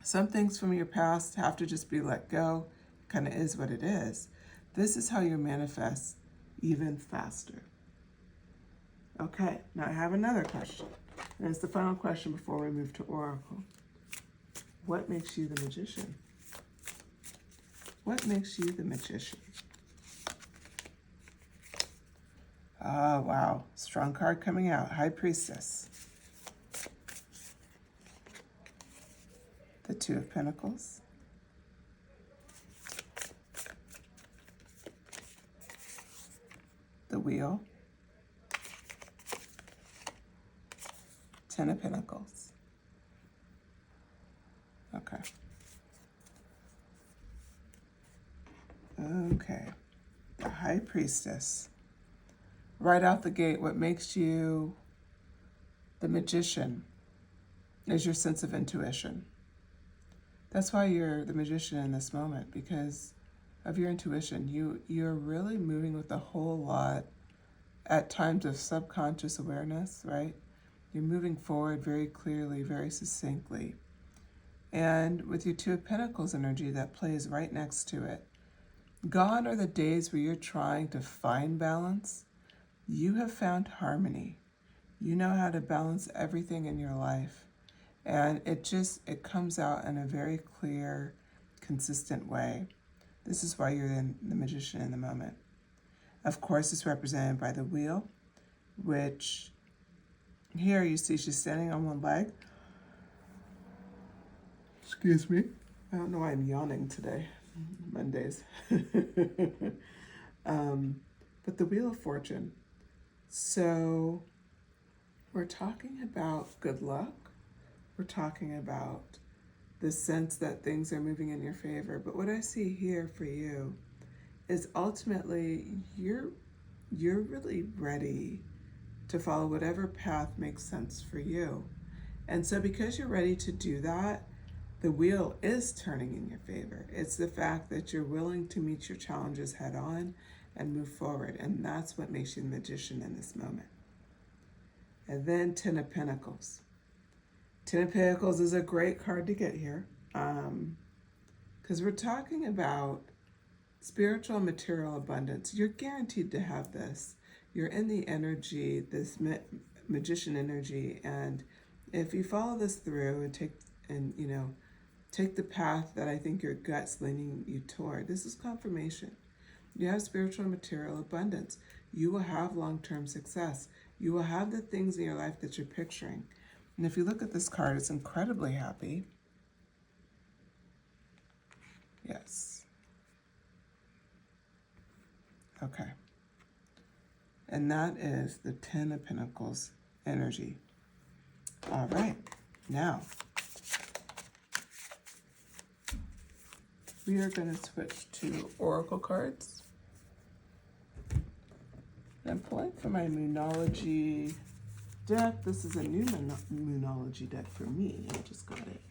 S1: some things from your past have to just be let go, kind of is what it is. This is how you manifest even faster. Okay, now I have another question. And it's the final question before we move to Oracle. What makes you the Magician? What makes you the Magician? Oh, wow. Strong card coming out. High Priestess. The Two of Pentacles. The Wheel. Ten of Pentacles. Okay. Okay. The High Priestess. Right out the gate, what makes you the Magician is your sense of intuition. That's why you're the Magician in this moment, because of your intuition. You're really moving with a whole lot, at times, of subconscious awareness, right? You're moving forward very clearly, very succinctly. And with your Two of Pentacles energy that plays right next to it, gone are the days where you're trying to find balance. You have found harmony. You know how to balance everything in your life. And it comes out in a very clear, consistent way. This is why you're in the Magician in the moment. Of course, it's represented by the wheel, which here you see she's standing on one leg. Excuse me. I don't know why I'm yawning today. Mondays. But the Wheel of Fortune. So we're talking about good luck. We're talking about the sense that things are moving in your favor. But what I see here for you is ultimately you're really ready to follow whatever path makes sense for you. And so because you're ready to do that, the wheel is turning in your favor. It's the fact that you're willing to meet your challenges head on and move forward. And that's what makes you the Magician in this moment. And then Ten of Pentacles. Ten of Pentacles is a great card to get here. Because we're talking about spiritual and material abundance. You're guaranteed to have this. You're in the energy, this Magician energy. And if you follow this through and take the path that I think your gut's leaning you toward, this is confirmation. You have spiritual and material abundance. You will have long-term success. You will have the things in your life that you're picturing. And if you look at this card, it's incredibly happy. Yes. Okay. And that is the Ten of Pentacles energy. All right. Now, we are going to switch to Oracle cards. I'm pulling from my Moonology deck. This is a new Moonology deck for me. I just got it.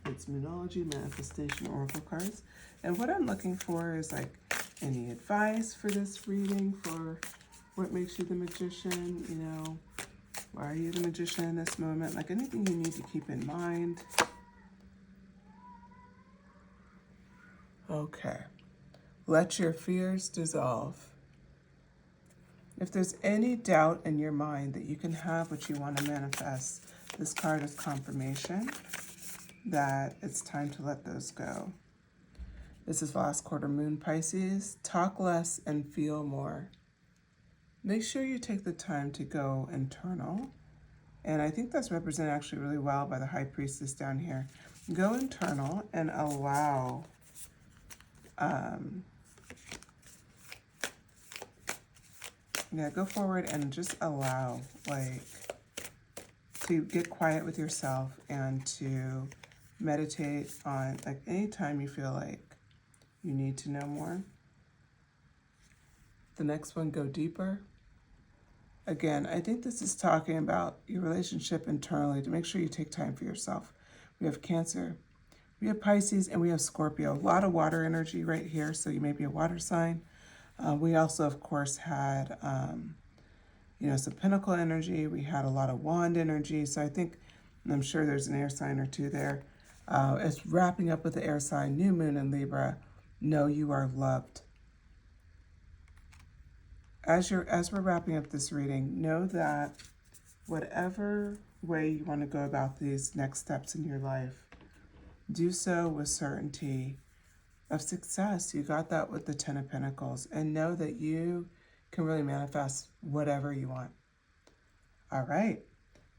S1: It's Moonology Manifestation Oracle cards. And what I'm looking for is like any advice for this reading, for what makes you the Magician, you know, why are you the Magician in this moment? Like anything you need to keep in mind. Okay. Let your fears dissolve. If there's any doubt in your mind that you can have what you want to manifest, this card is confirmation that it's time to let those go. This is last quarter moon Pisces. Talk less and feel more. Make sure you take the time to go internal. And I think that's represented actually really well by the High Priestess down here. Go internal and allow go forward and just allow, like, to get quiet with yourself and to meditate on, like, anytime you feel like you need to know more. The next one, go deeper. Again, I think this is talking about your relationship internally, to make sure you take time for yourself. We have Cancer, we have Pisces, and we have Scorpio. A lot of water energy right here, so you may be a water sign. We also, of course, had, some Pentacle energy. We had a lot of Wand energy. So I think, I'm sure there's an air sign or two there. It's wrapping up with the air sign, new moon in Libra. Know you are loved. As we're wrapping up this reading, know that whatever way you want to go about these next steps in your life, do so with certainty of success. You got that with the Ten of Pentacles, and know that you can really manifest whatever you want. All right.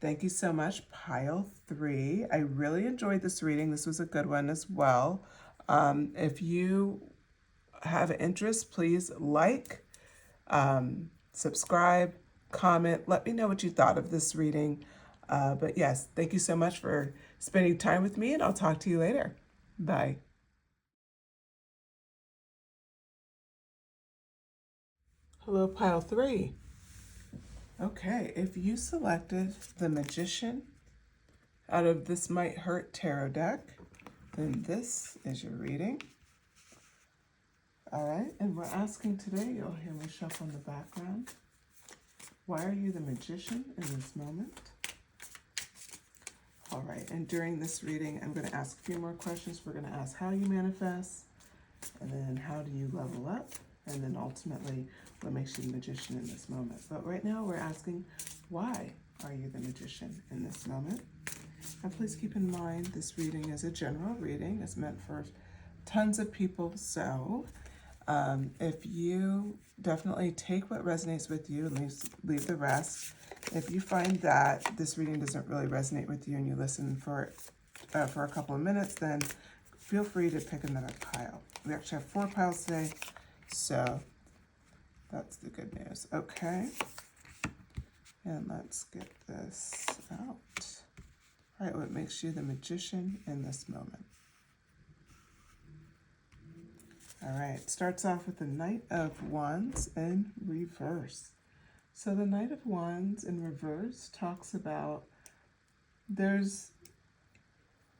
S1: Thank you so much, Pile 3. I really enjoyed this reading. This was a good one as well. If you have interest, please like, subscribe, comment. Let me know what you thought of this reading. But yes, thank you so much for spending time with me, and I'll talk to you later. Bye. Hello, Pile 3. Okay, if you selected the Magician out of This Might Hurt Tarot deck, then this is your reading. All right, and we're asking today, you'll hear me shuffle in the background, why are you the Magician in this moment? All right, and during this reading, I'm going to ask a few more questions. We're going to ask how you manifest, and then how do you level up, and then ultimately what makes you the magician in this moment. But right now we're asking, why are you the magician in this moment? And please keep in mind this reading is a general reading. It's meant for tons of people. So if you definitely take what resonates with you and leave the rest. If you find that this reading doesn't really resonate with you and you listen for a couple of minutes, then feel free to pick another pile. We actually have 4 piles today, so that's the good news. Okay, and let's get this out. All right, what makes you the magician in this moment? All right, starts off with the Knight of Wands in reverse. So the Knight of Wands in reverse talks about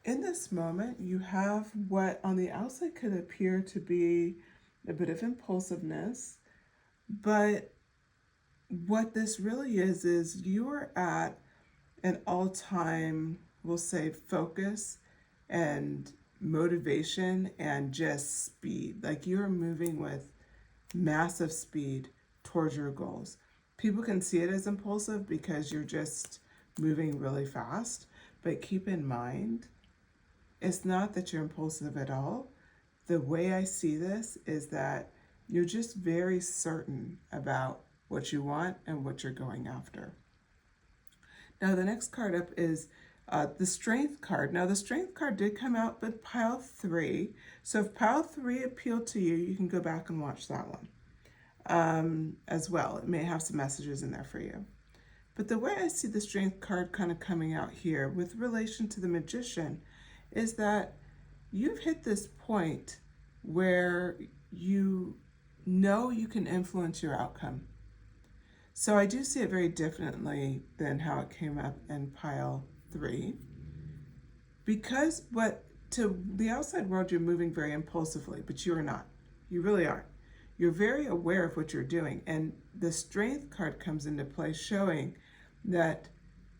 S1: in this moment, you have what on the outside could appear to be a bit of impulsiveness, but what this really is you're at an all-time, we'll say, focus and motivation and just speed. Like you're moving with massive speed towards your goals. People can see it as impulsive because you're just moving really fast, but keep in mind, it's not that you're impulsive at all. The way I see this is that you're just very certain about what you want and what you're going after. Now the next card up is the Strength card. Now the Strength card did come out with pile 3. So if pile 3 appealed to you, you can go back and watch that one as well. It may have some messages in there for you. But the way I see the Strength card kind of coming out here with relation to the Magician is that you've hit this point where you know you can influence your outcome. So I do see it very differently than how it came up in pile 3. Because to the outside world, you're moving very impulsively, but you are not. You really aren't. You're very aware of what you're doing. And the Strength card comes into play showing that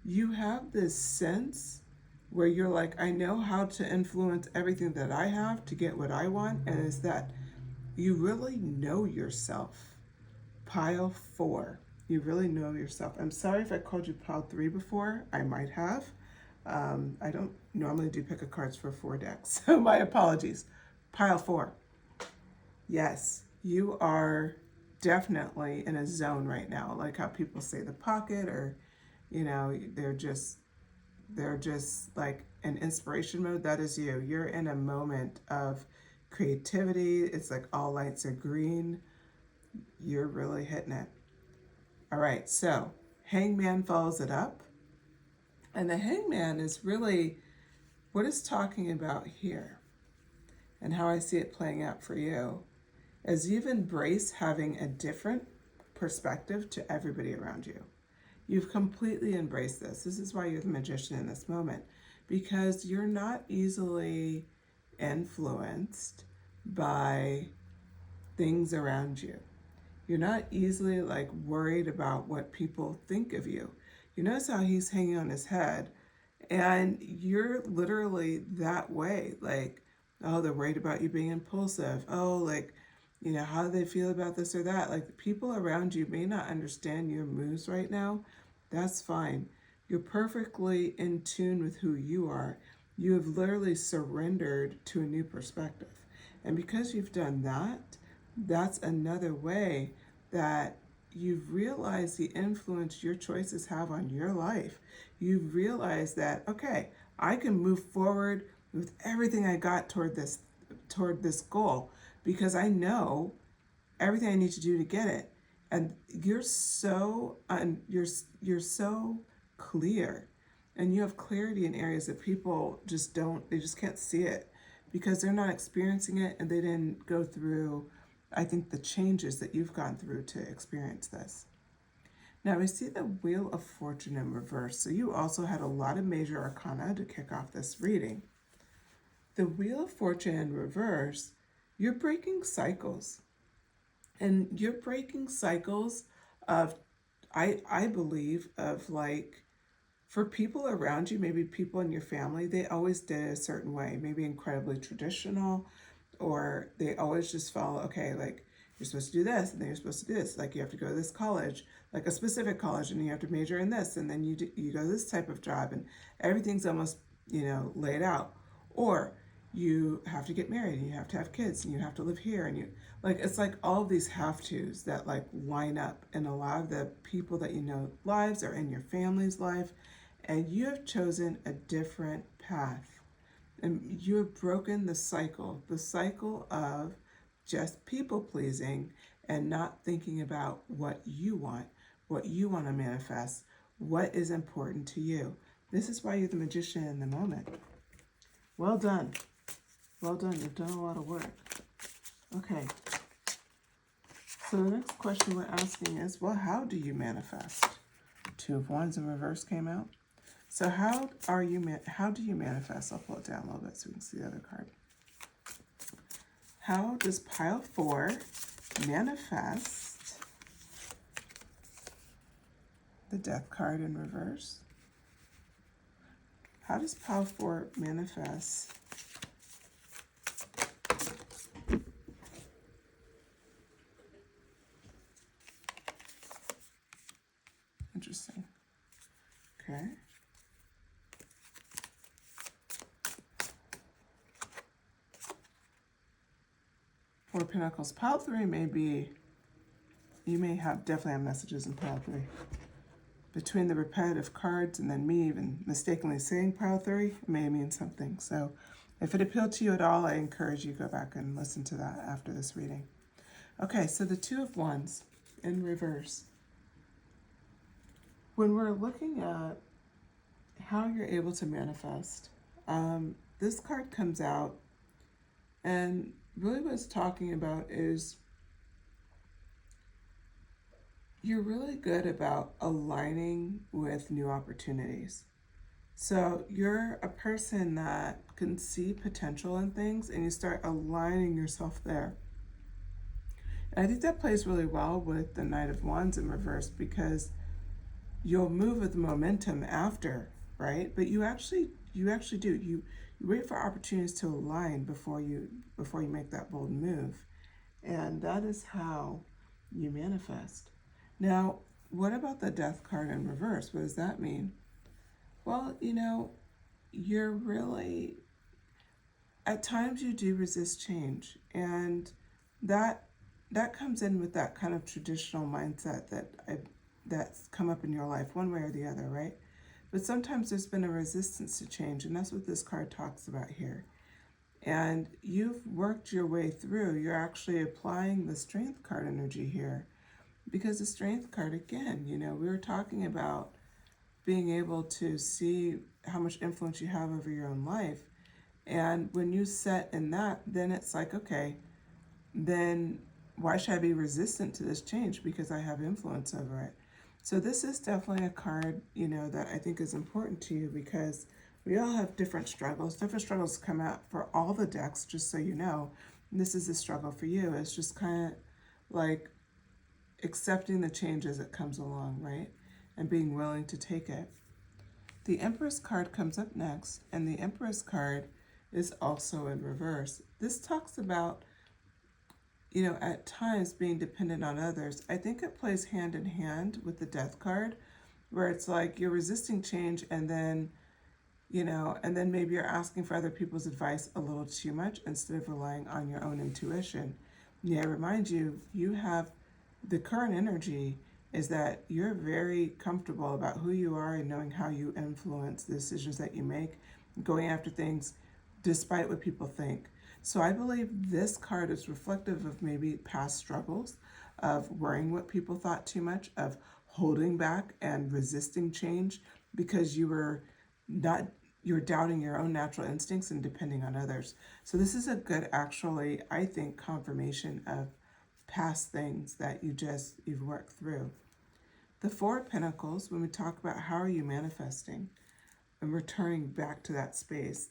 S1: you have this sense where you're like, I know how to influence everything that I have to get what I want, and it's that you really know yourself. Pile 4, you really know yourself. I'm sorry if I called you pile 3 before. I might have. I don't normally do pick a cards for 4 decks, so my apologies. Pile 4. Yes, you are definitely in a zone right now, like how people say the pocket, or they're just like in inspiration mode. That is you. You're in a moment of creativity. It's like all lights are green. You're really hitting it. All right, so Hangman follows it up. And the Hangman is really what it's talking about here, and how I see it playing out for you, as you've embraced having a different perspective to everybody around you. You've completely embraced this. This is why you're the magician in this moment, because you're not easily influenced by things around you. You're not easily worried about what people think of you. You notice how he's hanging on his head, and you're literally that way. Like, oh, they're worried about you being impulsive. Oh, how do they feel about this or that? Like, the people around you may not understand your moves right now. That's fine. You're perfectly in tune with who you are. You have literally surrendered to a new perspective. And because you've done that, that's another way that you've realized the influence your choices have on your life. You've realized that, okay, I can move forward with everything I got toward this goal, because I know everything I need to do to get it. And you're so clear, and you have clarity in areas that people they just can't see it, because they're not experiencing it, and they didn't go through, I think, the changes that you've gone through to experience this. Now we see the Wheel of Fortune in reverse. So you also had a lot of major arcana to kick off this reading. The Wheel of Fortune in reverse, you're breaking cycles. And you're breaking cycles of, I believe, of For people around you, maybe people in your family, they always did it a certain way, maybe incredibly traditional, or they always just follow, okay, like you're supposed to do this, and then you're supposed to do this. Like you have to go to this college, like a specific college, and you have to major in this, and then you go to this type of job, and everything's almost, laid out. Or you have to get married, and you have to have kids, and you have to live here, and it's like all of these have tos that like line up in a lot of the people that lives or in your family's life, and you have chosen a different path. And you have broken the cycle of just people pleasing and not thinking about what you want to manifest, what is important to you. This is why you're the magician in the moment. Well done. Well done. You've done a lot of work. Okay. So the next question we're asking is, well, how do you manifest? Two of Wands in reverse came out. So how do you manifest? I'll pull it down a little bit so we can see the other card. How does pile 4 manifest the Death card in reverse? How does pile 4 manifest interesting. Okay. Four of Pentacles. Pile 3 may be, you may definitely have messages in pile 3. Between the repetitive cards and then me even mistakenly saying pile 3, it may mean something. So if it appealed to you at all, I encourage you to go back and listen to that after this reading. Okay, so the Two of Wands in reverse. When we're looking at how you're able to manifest, this card comes out, and really what it's talking about is you're really good about aligning with new opportunities. So you're a person that can see potential in things, and you start aligning yourself there. And I think that plays really well with the Knight of Wands in reverse, because you'll move with momentum after, right? But you actually do. You wait for opportunities to align before you make that bold move. And that is how you manifest. Now, what about the Death card in reverse? What does that mean? Well, you're really, at times you do resist change, and that comes in with that kind of traditional mindset that's come up in your life one way or the other, right? But sometimes there's been a resistance to change, and that's what this card talks about here. And you've worked your way through. You're actually applying the Strength card energy here, because the Strength card, again, we were talking about being able to see how much influence you have over your own life. And when you set in that, then it's like, okay, then why should I be resistant to this change? Because I have influence over it. So this is definitely a card, that I think is important to you, because we all have different struggles. Different struggles come out for all the decks, just so you know. And this is a struggle for you. It's just kind of like accepting the change as it comes along, right? And being willing to take it. The Empress card comes up next, and the Empress card is also in reverse. This talks about, at times being dependent on others. I think it plays hand in hand with the Death card, where it's like you're resisting change, and then, and then maybe you're asking for other people's advice a little too much instead of relying on your own intuition. Yeah, I remind you, you have the current energy is that you're very comfortable about who you are and knowing how you influence the decisions that you make, going after things despite what people think. So I believe this card is reflective of maybe past struggles, of worrying what people thought too much, of holding back and resisting change because you're doubting your own natural instincts and depending on others. So this is a good, actually, I think, confirmation of past things that you've worked through. The Four of Pentacles, when we talk about how are you manifesting and returning back to that space.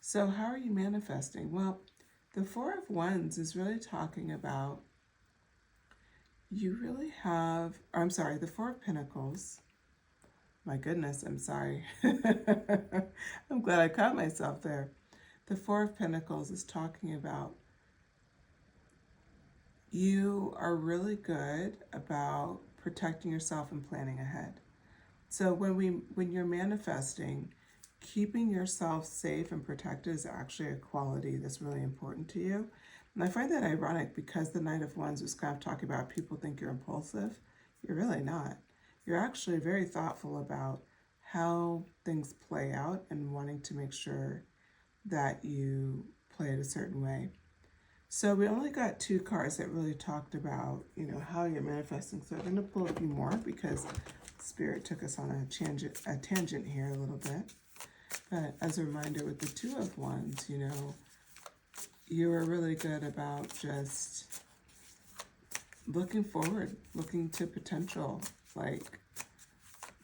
S1: So how are you manifesting? Well, the Four of Wands is really talking about the Four of Pentacles My goodness, I'm sorry. I'm glad I caught myself there. The Four of Pentacles is talking about you are really good about protecting yourself and planning ahead. So when you're manifesting, keeping yourself safe and protected is actually a quality that's really important to you. And I find that ironic because the Knight of Wands was kind of talking about people think you're impulsive. You're really not. You're actually very thoughtful about how things play out and wanting to make sure that you play it a certain way. So we only got 2 cards that really talked about, how you're manifesting. So I'm going to pull a few more because Spirit took us on a tangent here a little bit. But as a reminder, with the Two of Wands, you were really good about just looking forward, looking to potential. Like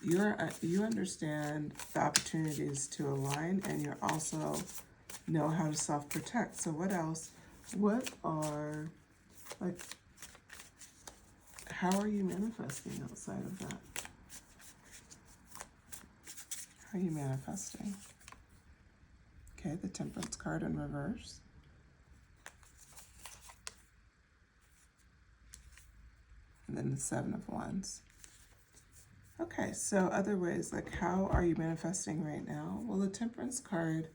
S1: you understand the opportunities to align, and you also know how to self-protect. So what else? What are, like, how are you manifesting outside of that? How are you manifesting? Okay, the Temperance card in reverse. And then the Seven of Wands. Okay, so other ways, like how are you manifesting right now? Well, the Temperance card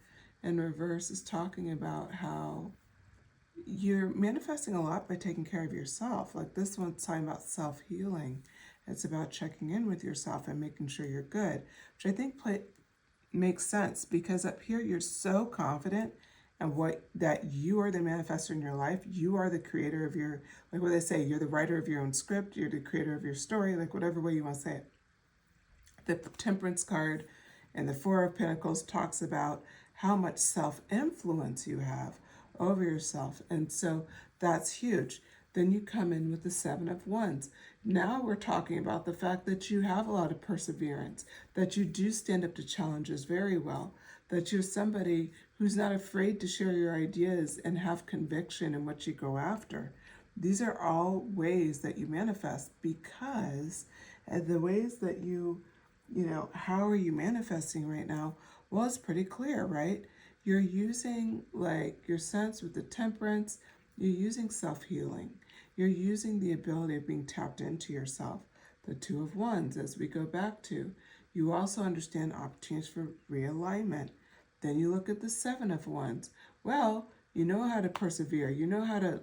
S1: in reverse is talking about how you're manifesting a lot by taking care of yourself. Like this one's talking about self-healing. It's about checking in with yourself and making sure you're good, which I think makes sense because up here you're so confident and that you are the manifestor in your life. You are the creator of your, like what they say, you're the writer of your own script, you're the creator of your story, like whatever way you want to say it. The Temperance card and the Four of Pentacles talks about how much self-influence you have over yourself. And so that's huge. Then you come in with the Seven of Wands. Now we're talking about the fact that you have a lot of perseverance, that you do stand up to challenges very well, that you're somebody who's not afraid to share your ideas and have conviction in what you go after. These are all ways that you manifest because the ways that how are you manifesting right now? Well, it's pretty clear, right? You're using like your sense with the Temperance, you're using self-healing. You're using the ability of being tapped into yourself. The Two of Wands, as we go back to, you also understand opportunities for realignment. Then you look at the Seven of Wands. Well, you know how to persevere. You know how to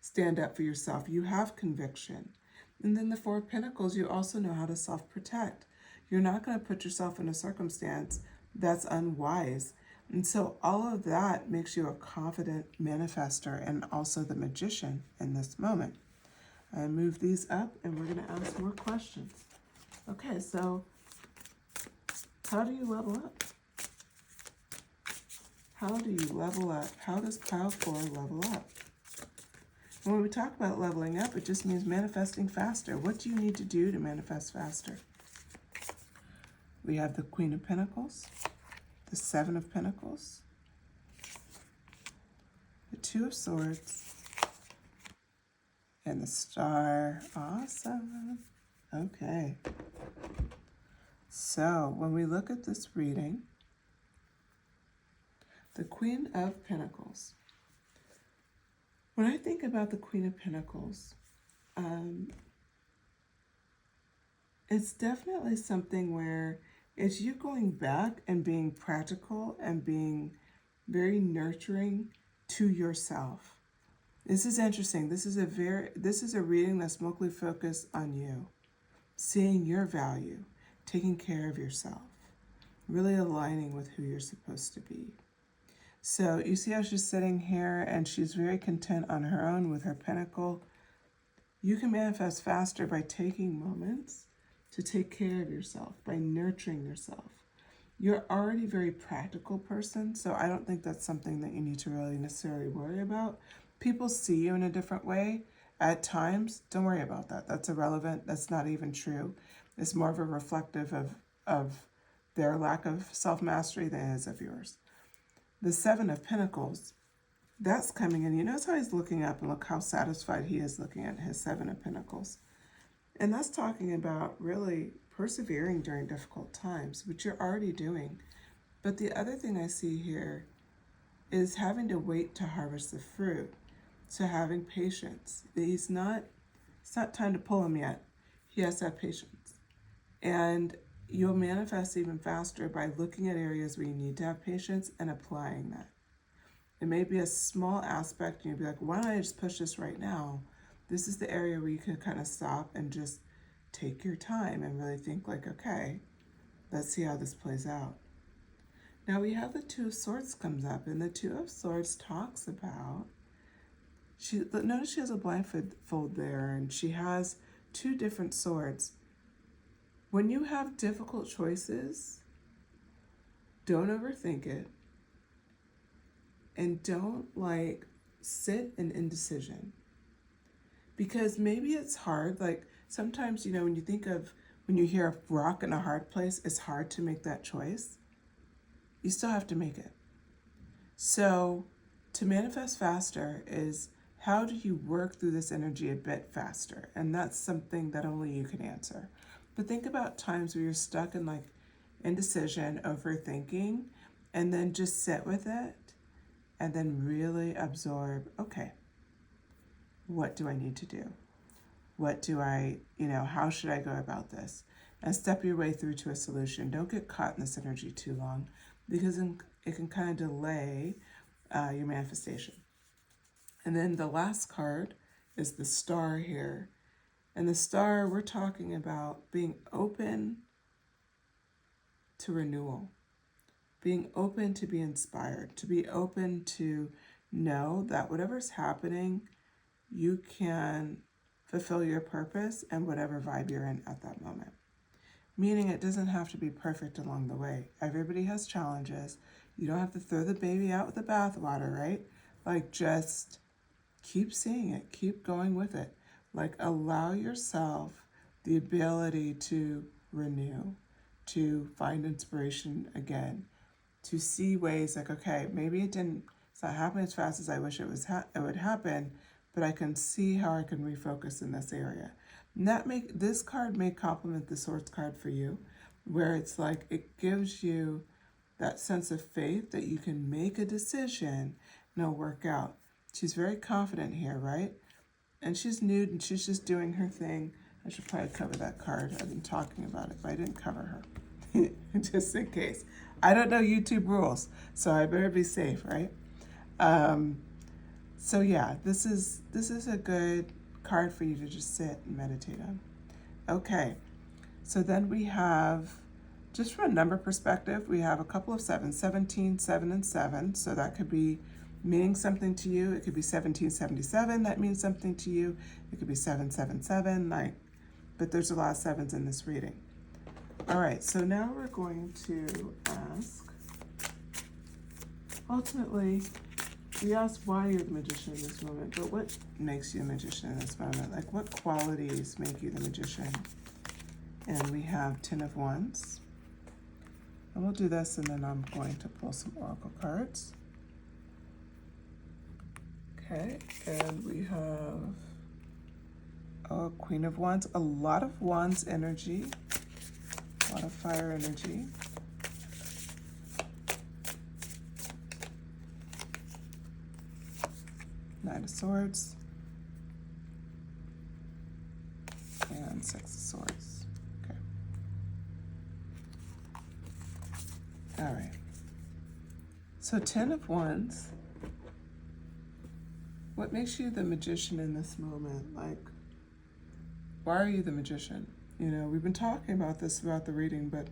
S1: stand up for yourself. You have conviction. And then the Four of Pentacles, you also know how to self-protect. You're not going to put yourself in a circumstance that's unwise. And so all of that makes you a confident manifester and also the magician in this moment. I move these up and we're going to ask more questions. Okay, so how do you level up? How do you level up? How does Pile 4 level up? And when we talk about leveling up, it just means manifesting faster. What do you need to do to manifest faster? We have the Queen of Pentacles, the Seven of Pentacles, the Two of Swords, and the Star. Awesome. Okay. So when we look at this reading, the Queen of Pentacles. When I think about the Queen of Pentacles, it's definitely something where it's you going back and being practical and being very nurturing to yourself. This is interesting. This is a reading that's mostly focused on you, seeing your value, taking care of yourself, really aligning with who you're supposed to be. So you see how she's sitting here and she's very content on her own with her pentacle. You can manifest faster by taking moments to take care of yourself, by nurturing yourself. You're already a very practical person, so I don't think that's something that you need to really necessarily worry about. People see you in a different way at times. Don't worry about that. That's irrelevant. That's not even true. It's more of a reflective of their lack of self-mastery than it is of yours. The Seven of Pentacles, that's coming in. You notice how he's looking up and look how satisfied he is looking at his Seven of Pentacles. And that's talking about really persevering during difficult times, which you're already doing. But the other thing I see here is having to wait to harvest the fruit. So having patience. It's not time to pull him yet. He has to have patience. And you'll manifest even faster by looking at areas where you need to have patience and applying that. It may be a small aspect and you'll be like, why don't I just push this right now? This is the area where you can kind of stop and just take your time and really think like, okay, let's see how this plays out. Now we have the Two of Swords comes up, and the Two of Swords talks about, notice she has a blindfold there, and she has two different swords. When you have difficult choices, don't overthink it, and don't sit in indecision. Because maybe it's hard, sometimes, when you hear a rock in a hard place, it's hard to make that choice. You still have to make it. So to manifest faster is, how do you work through this energy a bit faster? And that's something that only you can answer. But think about times where you're stuck in indecision, overthinking, and then just sit with it and then really absorb, okay, what do I need to do? What do I, how should I go about this? And step your way through to a solution. Don't get caught in this energy too long, because it can kind of delay your manifestation. And then the last card is the Star here. And the Star, we're talking about being open to renewal, being open to be inspired, to be open to know that whatever's happening, you can fulfill your purpose and whatever vibe you're in at that moment. Meaning it doesn't have to be perfect along the way. Everybody has challenges. You don't have to throw the baby out with the bathwater, right? Just keep seeing it. Keep going with it. Allow yourself the ability to renew, to find inspiration again, to see ways okay, maybe it's not happening as fast as I wish it would happen, but I can see how I can refocus in this area. And this card may complement the Swords card for you, where it's it gives you that sense of faith that you can make a decision and it'll work out. She's very confident here, right? And she's nude and she's just doing her thing. I should probably cover that card. I've been talking about it, but I didn't cover her. Just in case. I don't know YouTube rules, so I better be safe, right? So yeah, this is a good card for you to just sit and meditate on. Okay, so then we have, just from a number perspective, we have a couple of sevens, 17, 7, and 7. So that could be meaning something to you. It could be 1777, that means something to you. It could be 777, but there's a lot of sevens in this reading. All right, so now we're going to ask, ultimately, we asked why you're the magician in this moment, but what makes you a magician in this moment? What qualities make you the magician? And we have 10 of Wands. And we'll do this, and then I'm going to pull some oracle cards. Okay, and we have Queen of Wands, a lot of Wands energy, a lot of fire energy. Knight of Swords, and Six of Swords. Okay. All right. So 10 of Wands. What makes you the magician in this moment? Why are you the magician? We've been talking about this throughout the reading, but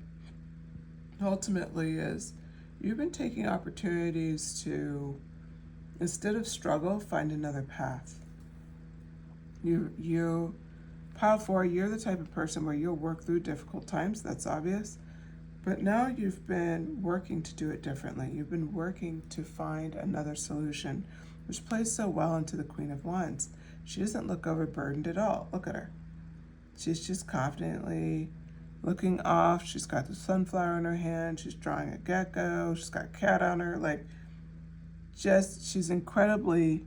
S1: ultimately you've been taking opportunities to, instead of struggle, find another path. You pile 4, you're the type of person where you'll work through difficult times, that's obvious, but now you've been working to do it differently. You've been working to find another solution, which plays so well into the Queen of Wands. She doesn't look overburdened at all. Look at her. She's just confidently looking off. She's got the sunflower in her hand. She's drawing a gecko. She's got a cat on her. She's incredibly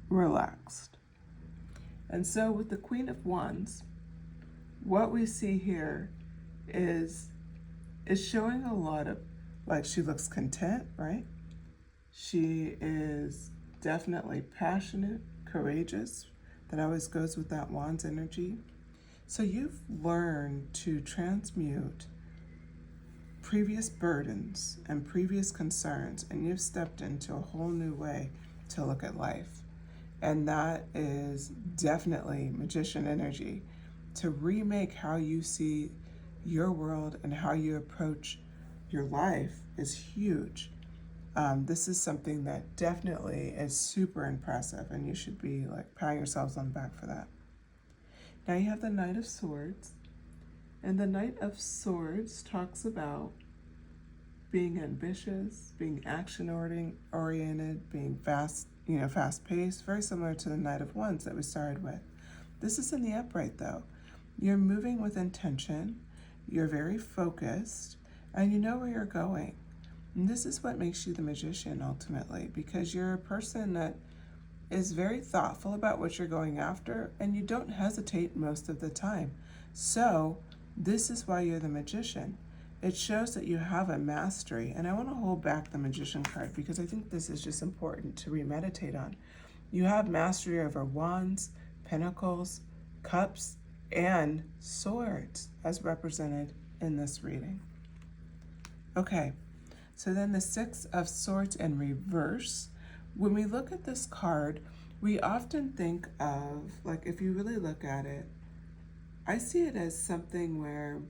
S1: relaxed. And so with the Queen of Wands, what we see here is showing a lot of, like, she looks content, right? She is definitely passionate, courageous. That always goes with that wand's energy. So you've learned to transmute previous burdens and previous concerns, and you've stepped into a whole new way to look at life. And that is definitely magician energy. To remake how you see your world and how you approach your life is huge. This is something that definitely is super impressive, and you should be like patting yourselves on the back for that. Now you have the Knight of Swords, and the Knight of Swords talks about being ambitious, being action-oriented, being fast-paced, very similar to the Knight of Wands that we started with. This is in the upright, though. You're moving with intention, you're very focused, and you know where you're going. And this is what makes you the magician, ultimately, because you're a person that is very thoughtful about what you're going after, and you don't hesitate most of the time. So this is why you're the magician. It shows that you have a mastery, and I want to hold back the magician card because I think this is just important to remeditate on. You have mastery over wands, pentacles, cups, and swords as represented in this reading. Okay, so then the Six of Swords in reverse. When we look at this card, we often think of, like, if you really look at it, I see it as something where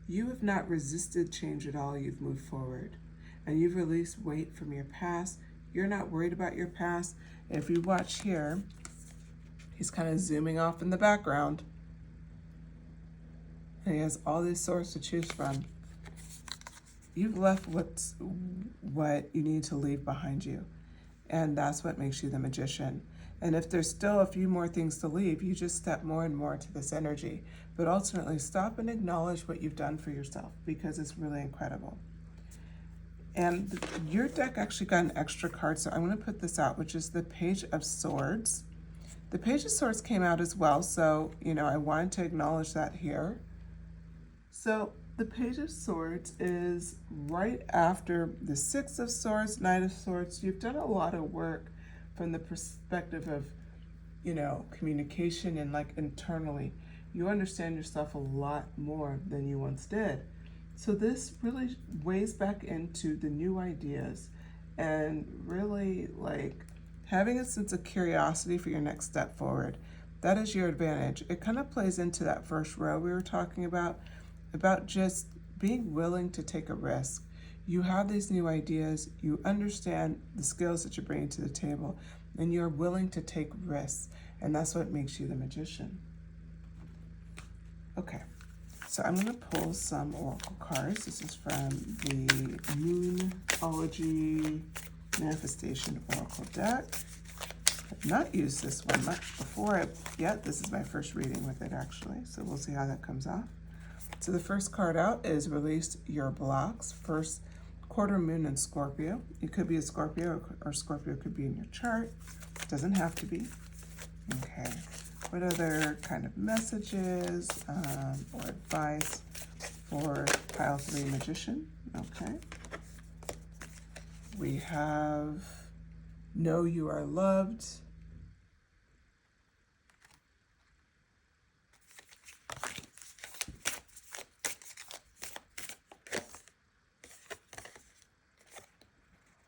S1: you have not resisted change at all. You've moved forward and you've released weight from your past. You're not worried about your past. If you watch here, he's kind of zooming off in the background and he has all these swords to choose from. You've left what you need to leave behind you. And that's what makes you the magician. And if there's still a few more things to leave, you just step more and more to this energy. But ultimately, stop and acknowledge what you've done for yourself because it's really incredible. And your deck actually got an extra card, so I'm going to put this out, which is the Page of Swords. The Page of Swords came out as well, so, I wanted to acknowledge that here. So the Page of Swords is right after the Six of Swords, Knight of Swords. You've done a lot of work from the perspective of, communication and like internally. You understand yourself a lot more than you once did. So this really weighs back into the new ideas and really like having a sense of curiosity for your next step forward. That is your advantage. It kind of plays into that first row we were talking about just being willing to take a risk. You have these new ideas, you understand the skills that you're bringing to the table, and you're willing to take risks, and that's what makes you the magician. Okay, so I'm going to pull some oracle cards. This is from the Moonology Manifestation Oracle deck. I've not used this one much before yet. This is my first reading with it, actually, so we'll see how that comes off. So the first card out is Release Your Blocks. First quarter moon in Scorpio. It could be a Scorpio, or Scorpio could be in your chart. It doesn't have to be. Okay. What other kind of messages or advice for pile 3 magician? Okay. We have Know You Are Loved.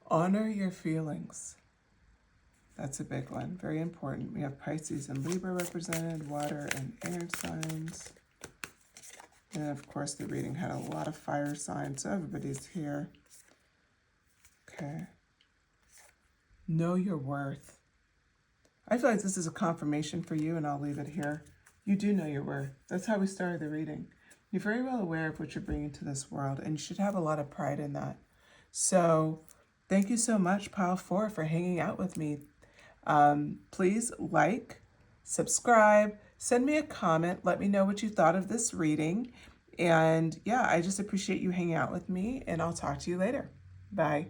S1: Honor your feelings. That's a big one, very important. We have Pisces and Libra represented, water and air signs. And of course the reading had a lot of fire signs, so everybody's here. Okay. Know your worth. I feel like this is a confirmation for you, and I'll leave it here. You do know your worth. That's how we started the reading. You're very well aware of what you're bringing to this world, and you should have a lot of pride in that. So thank you so much, Pile 4, for hanging out with me. Please like, subscribe, send me a comment, let me know what you thought of this reading. And yeah, I just appreciate you hanging out with me, and I'll talk to you later. Bye.